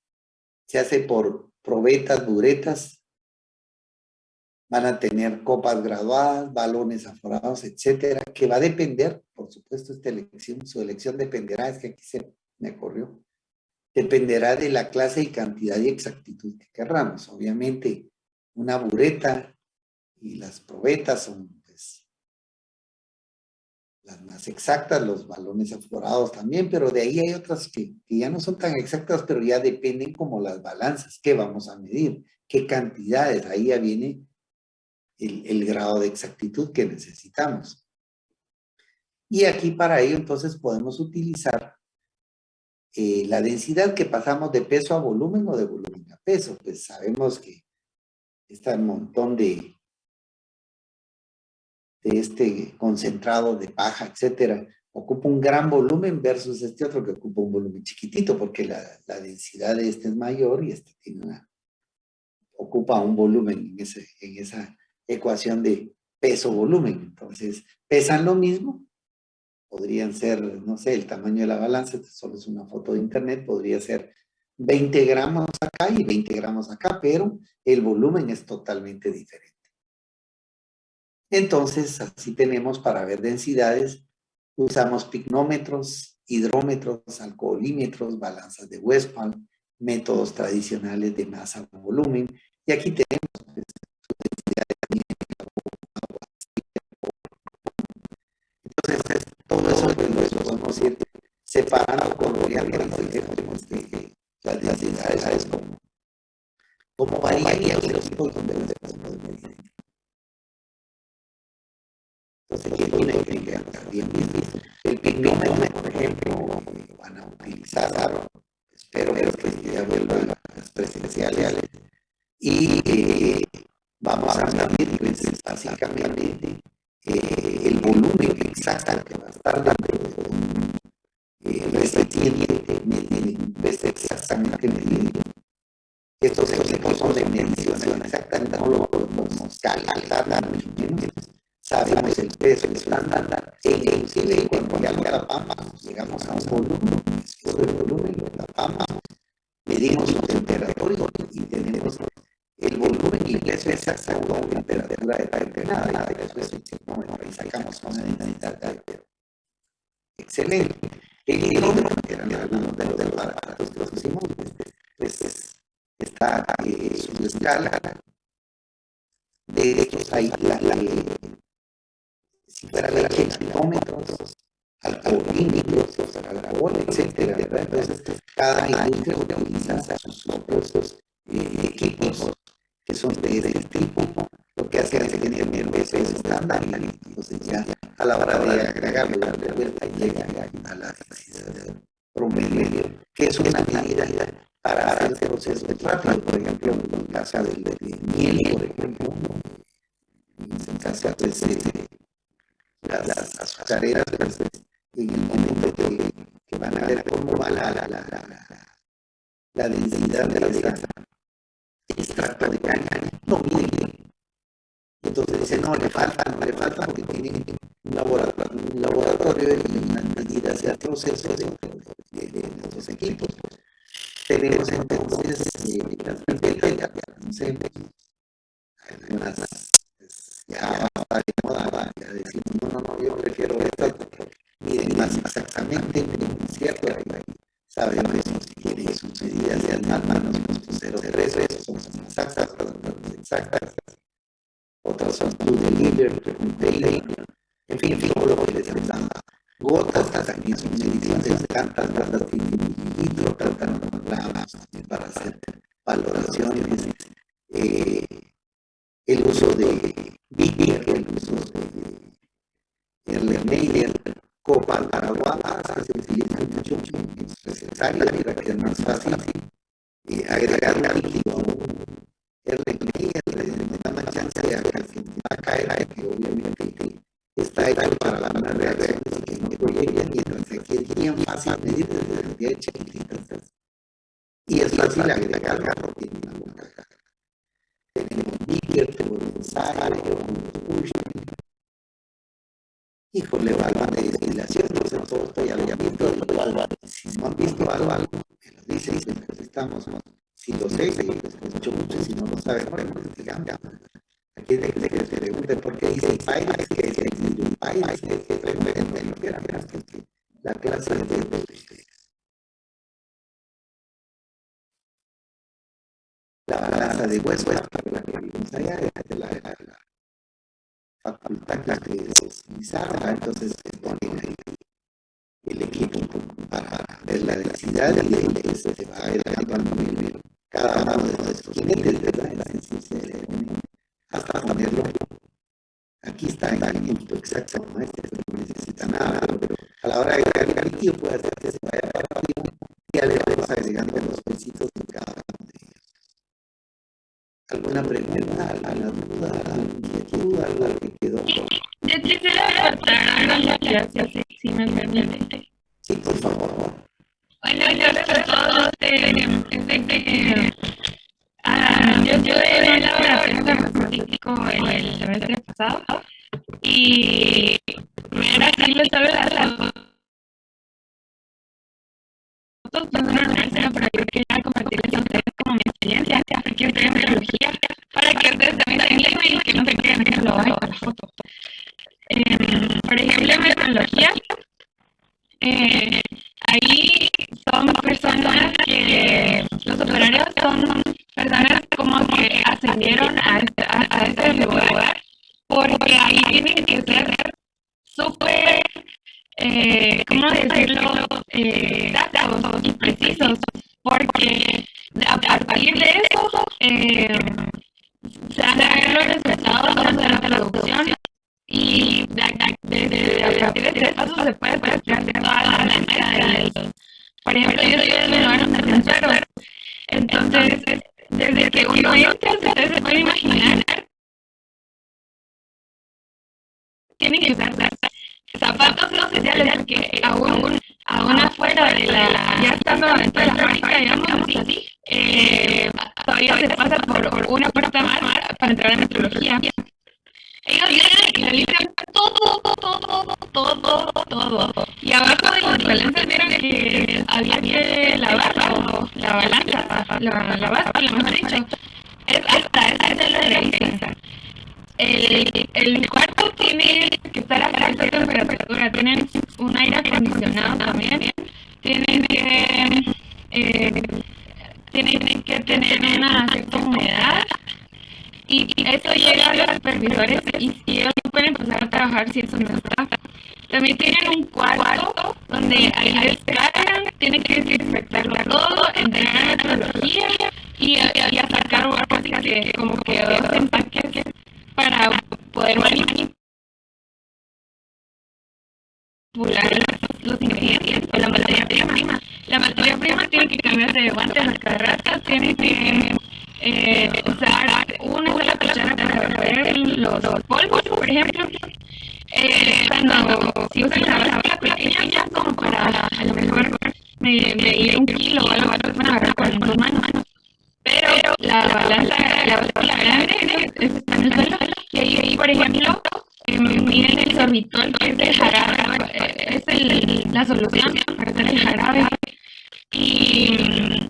Speaker 1: se hace por probetas, buretas. Van a tener copas graduadas, balones aforados, etcétera, que va a depender, por supuesto, su elección dependerá, es que aquí se me corrió, dependerá de la clase y cantidad y exactitud que querramos. Obviamente, una bureta y las probetas son, pues, las más exactas, los balones aforados también, pero de ahí hay otras que ya no son tan exactas, pero ya dependen como las balanzas, qué vamos a medir, qué cantidades, ahí ya viene el grado de exactitud que necesitamos. Y aquí para ello entonces podemos utilizar la densidad, que pasamos de peso a volumen o de volumen a peso. Pues sabemos que está un montón de este concentrado de paja, etcétera, ocupa un gran volumen versus este otro que ocupa un volumen chiquitito, porque la densidad de este es mayor y este tiene ocupa un volumen en esa ecuación de peso-volumen. Entonces, pesan lo mismo, podrían ser, no sé, el tamaño de la balanza, esto solo es una foto de internet, podría ser 20 gramos acá y 20 gramos acá, pero el volumen es totalmente diferente. Entonces, así tenemos para ver densidades, usamos picnómetros, hidrómetros, alcoholímetros, balanzas de Westphal, métodos tradicionales de masa-volumen, y aquí tenemos pues, entonces, todo eso lo podemos ir separando coloquialmente, las densidades como varían los tipos donde podemos medir. Entonces, aquí tiene que quedar bien visto. El picnómetro, por ejemplo, van a utilizar, espero que ya vuelvan las presenciales, y vamos a medir pues, básicamente el volumen exacto que va a estar dentro de un recipiente, exactamente medido. Estos equipos son de medición exacta, no lo podemos calcular mucho menos. Sabemos el peso estándar, e inclusive cuando ya lo tapamos, llegamos a un volumen, el volumen lo tapamos, medimos su temperatura y tenemos el volumen y peso exacto a una temperatura determinada, y después y sacamos una densidad. Excelente. El hidrómetro, que eran algunos de los aparatos que pusimos, pues está su escala. De hecho, hay si fuera la kilómetros, alcoholímetros, alcohol, etcétera, ¿verdad? Entonces, cada industria utiliza sus propios equipos que son de este tipo, lo que hace es tener un peso estándar, y entonces ya a la hora de agregarle la vuelta llega a la densidad promedio, que es una medida para hacer procesos rápidos. Por ejemplo, en el caso del miel, por ejemplo, en el caso de las azucareras, pues, en el momento que van a ver cómo va la densidad de ese extracto de caña, no miden. Entonces dice, no, le falta porque tiene un laboratorio y unas medidas y procesos de nuestros equipos. Tenemos entonces las bibliotecas, no sé, algunas ya va de moda, ya decimos, no, yo prefiero esta porque miden más exactamente, es cierto, sabemos si tiene sus medidas de almanos, sus 0,3, son más exactas, otras son to deliver, daily, en fin, todo lo que les llama gotas, también son mediciones, tantas litros, tantas gramos para hacer valoraciones, el uso de Bigger, el uso de Erlenmeyer, Copal para guapas, que se utiliza mucho en recetaria para que es más fácil agregar un líquido Erlenmeyer, le da más chance a que va a caer, que obviamente está hecho para las reacciones que no proyectan, mientras que aquí es bien fácil medir desde las 10 chiquititas y es fácil agregar porque tiene una boca. Tenemos Bigger, tenemos ensayo, push. Híjole, valvan de destilación, no sé, todo esto ya lo he visto, si no han visto algo, me lo dicen, y pues estamos, si lo sé, les escucho mucho, si no lo saben, bueno, digamos, aquí de que te pregunten por qué dice Pyrex, que es el Pyrex, que pregunten lo que era, que la clase de la balanza de hueso, la que vimos allá, de la facultad que ustedes utilizaron, entonces se ponen ahí el equipo para ver la densidad y de ahí se va a ir evaluando cada uno de estos jinetes, ¿verdad? Hasta ponerlo. Aquí está en el punto exacto, no no necesita nada, pero a la hora de agregar el líquido puede hacer que se vaya para arriba y ya le vamos agregando los pesitos de cada uno de ellos. ¿Alguna pregunta, alguna duda, alguna inquietud, algo que quedó?
Speaker 3: Yo quisiera aportar algo en la clase, si me permite.
Speaker 1: Sí, por favor.
Speaker 3: Bueno, yo sobre todo yo era el laboratorio farmacéutico el semestre pasado y me era así lo sabe las fotos de una universidad, pero yo quería compartirles a ustedes como mi experiencia, porque estoy en biología, para que ustedes también se entiendan y que no se queden solo bajo la foto. Por ejemplo, en biología, ahí son personas que los operarios son personas como que ascendieron a ese lugar porque ahí tienen que ser súper, ¿cómo decirlo?, datos y precisos, porque a partir de eso se van a ver los resultados de la producción y a partir de ese paso se puede crear toda la mezcla de los. Por ejemplo, ellos me llevaron a censuros. Entonces, desde que uno entra, ustedes se pueden imaginar, tienen que usar zapatos especiales porque aún afuera de ya estando dentro de la fábrica, digamos así, todavía se pasa por una puerta más para entrar en metrología. Ellos vienen y le limpian todo. Y abajo de las balanzas vieron que había que lavarlo, la balanza, la báscula, mejor dicho. Esa es la revista. El cuarto tiene que estar a alta temperatura, tienen un aire acondicionado también, tienen que tener una cierta humedad. Y eso llega a los supervisores y ellos no pueden empezar a trabajar si eso no está. También tienen un cuarto donde ahí descargan, tienen que desinfectarlo todo, entregar a metrología y a sacar casi como que dos empaques para poder manipular los ingredientes o la materia prima. La materia prima tiene que cambiarse de guantes a cada rato, tiene que usar una sola cuchara para beber los polvos, por ejemplo. Cuando si usan la báscula pequeña, como para a lo mejor medir 1 kilo o algo, van a agarrar con 2 manos. Pero la báscula grande está en el suelo Y ahí, por ejemplo, miren el sorbitol, que es el jarabe, es la solución para hacer el jarabe. Y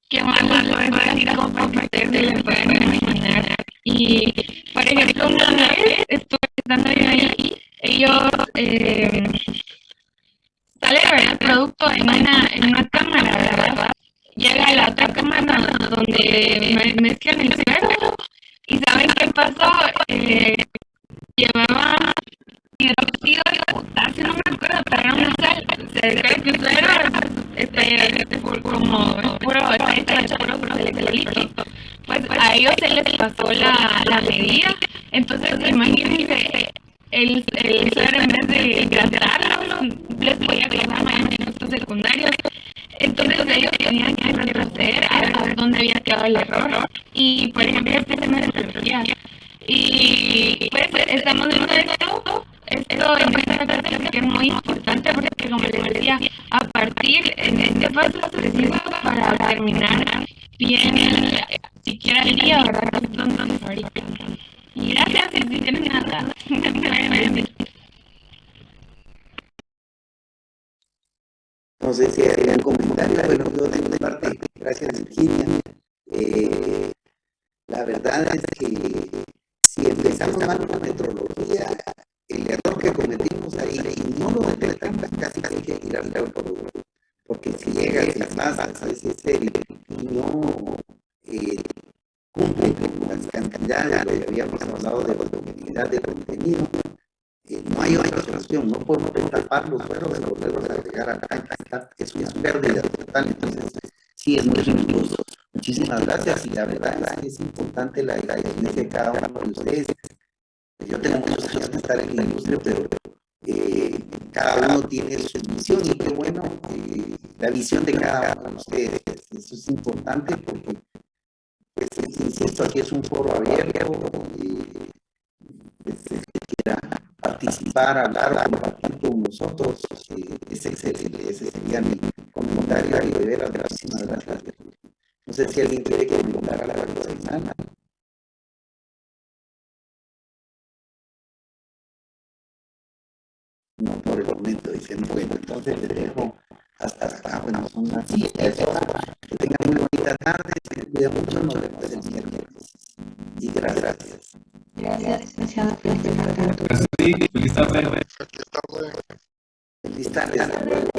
Speaker 3: qué más les puedo decir como que ustedes se les pueden imaginar. Y, por ejemplo, una vez estuve estando yo ahí, ellos sale el producto en una cámara, ¿verdad? Llega a la otra cámara donde mezclan el suero. ¿Y saben qué pasó? Llevaba hidróxido de potasio, no me acuerdo, pero era una sal. Se cree que el suero está hecho de puro electrolito. Pues a ellos se les pasó la medida. Entonces, imagínense, el suero en vez de hidratarlo, les podía causar mayores efectos secundarios. Entonces ellos tenían que retroceder a ver dónde había quedado el error. Y, por ejemplo, este se me retrocedía. Y pues estamos viendo esto en esta clase que es muy importante porque, como les decía, a partir en este paso preciso para terminar bien siquiera el día, ¿verdad? Que es donde se fabrica. Y gracias, si tienen nada.
Speaker 1: No sé si hay algún comentario. Bueno, yo de mi parte, gracias Virginia. La verdad es que si empezamos mal con metrología, el error que cometimos ahí no lo detectamos, casi que hay que tirarlo porque si llega, si pasa, a veces y no cumple con las cantidades, lo que habíamos hablado de la homogeneidad de contenido. No hay otra solución, no podemos tapar los sueros de volverlos a agregar a la eso es pérdida total. Entonces, sí, es muy riesgoso. Muchísimas gracias, y la verdad es importante la experiencia de cada uno de ustedes. Yo tengo muchos años de estar en la industria, pero cada uno tiene su misión, y qué bueno la visión de cada uno de ustedes. Eso es importante porque, pues, insisto, aquí es un foro abierto. Que quiera participar, hablar, compartir con nosotros, ese sería mi comentario, y de veras, muchísimas gracias. No sé si alguien quiere que me contara la verdad. No, por el momento, dicen, bueno, entonces les dejo hasta acá. Bueno, son las 10 horas. Que tengan muy bonita tarde, se cuiden mucho, nos vemos el miércoles. Y gracias.
Speaker 2: Gracias, licenciada, por explicar tanto.
Speaker 4: Feliz tarde.
Speaker 1: Feliz tarde, hasta luego.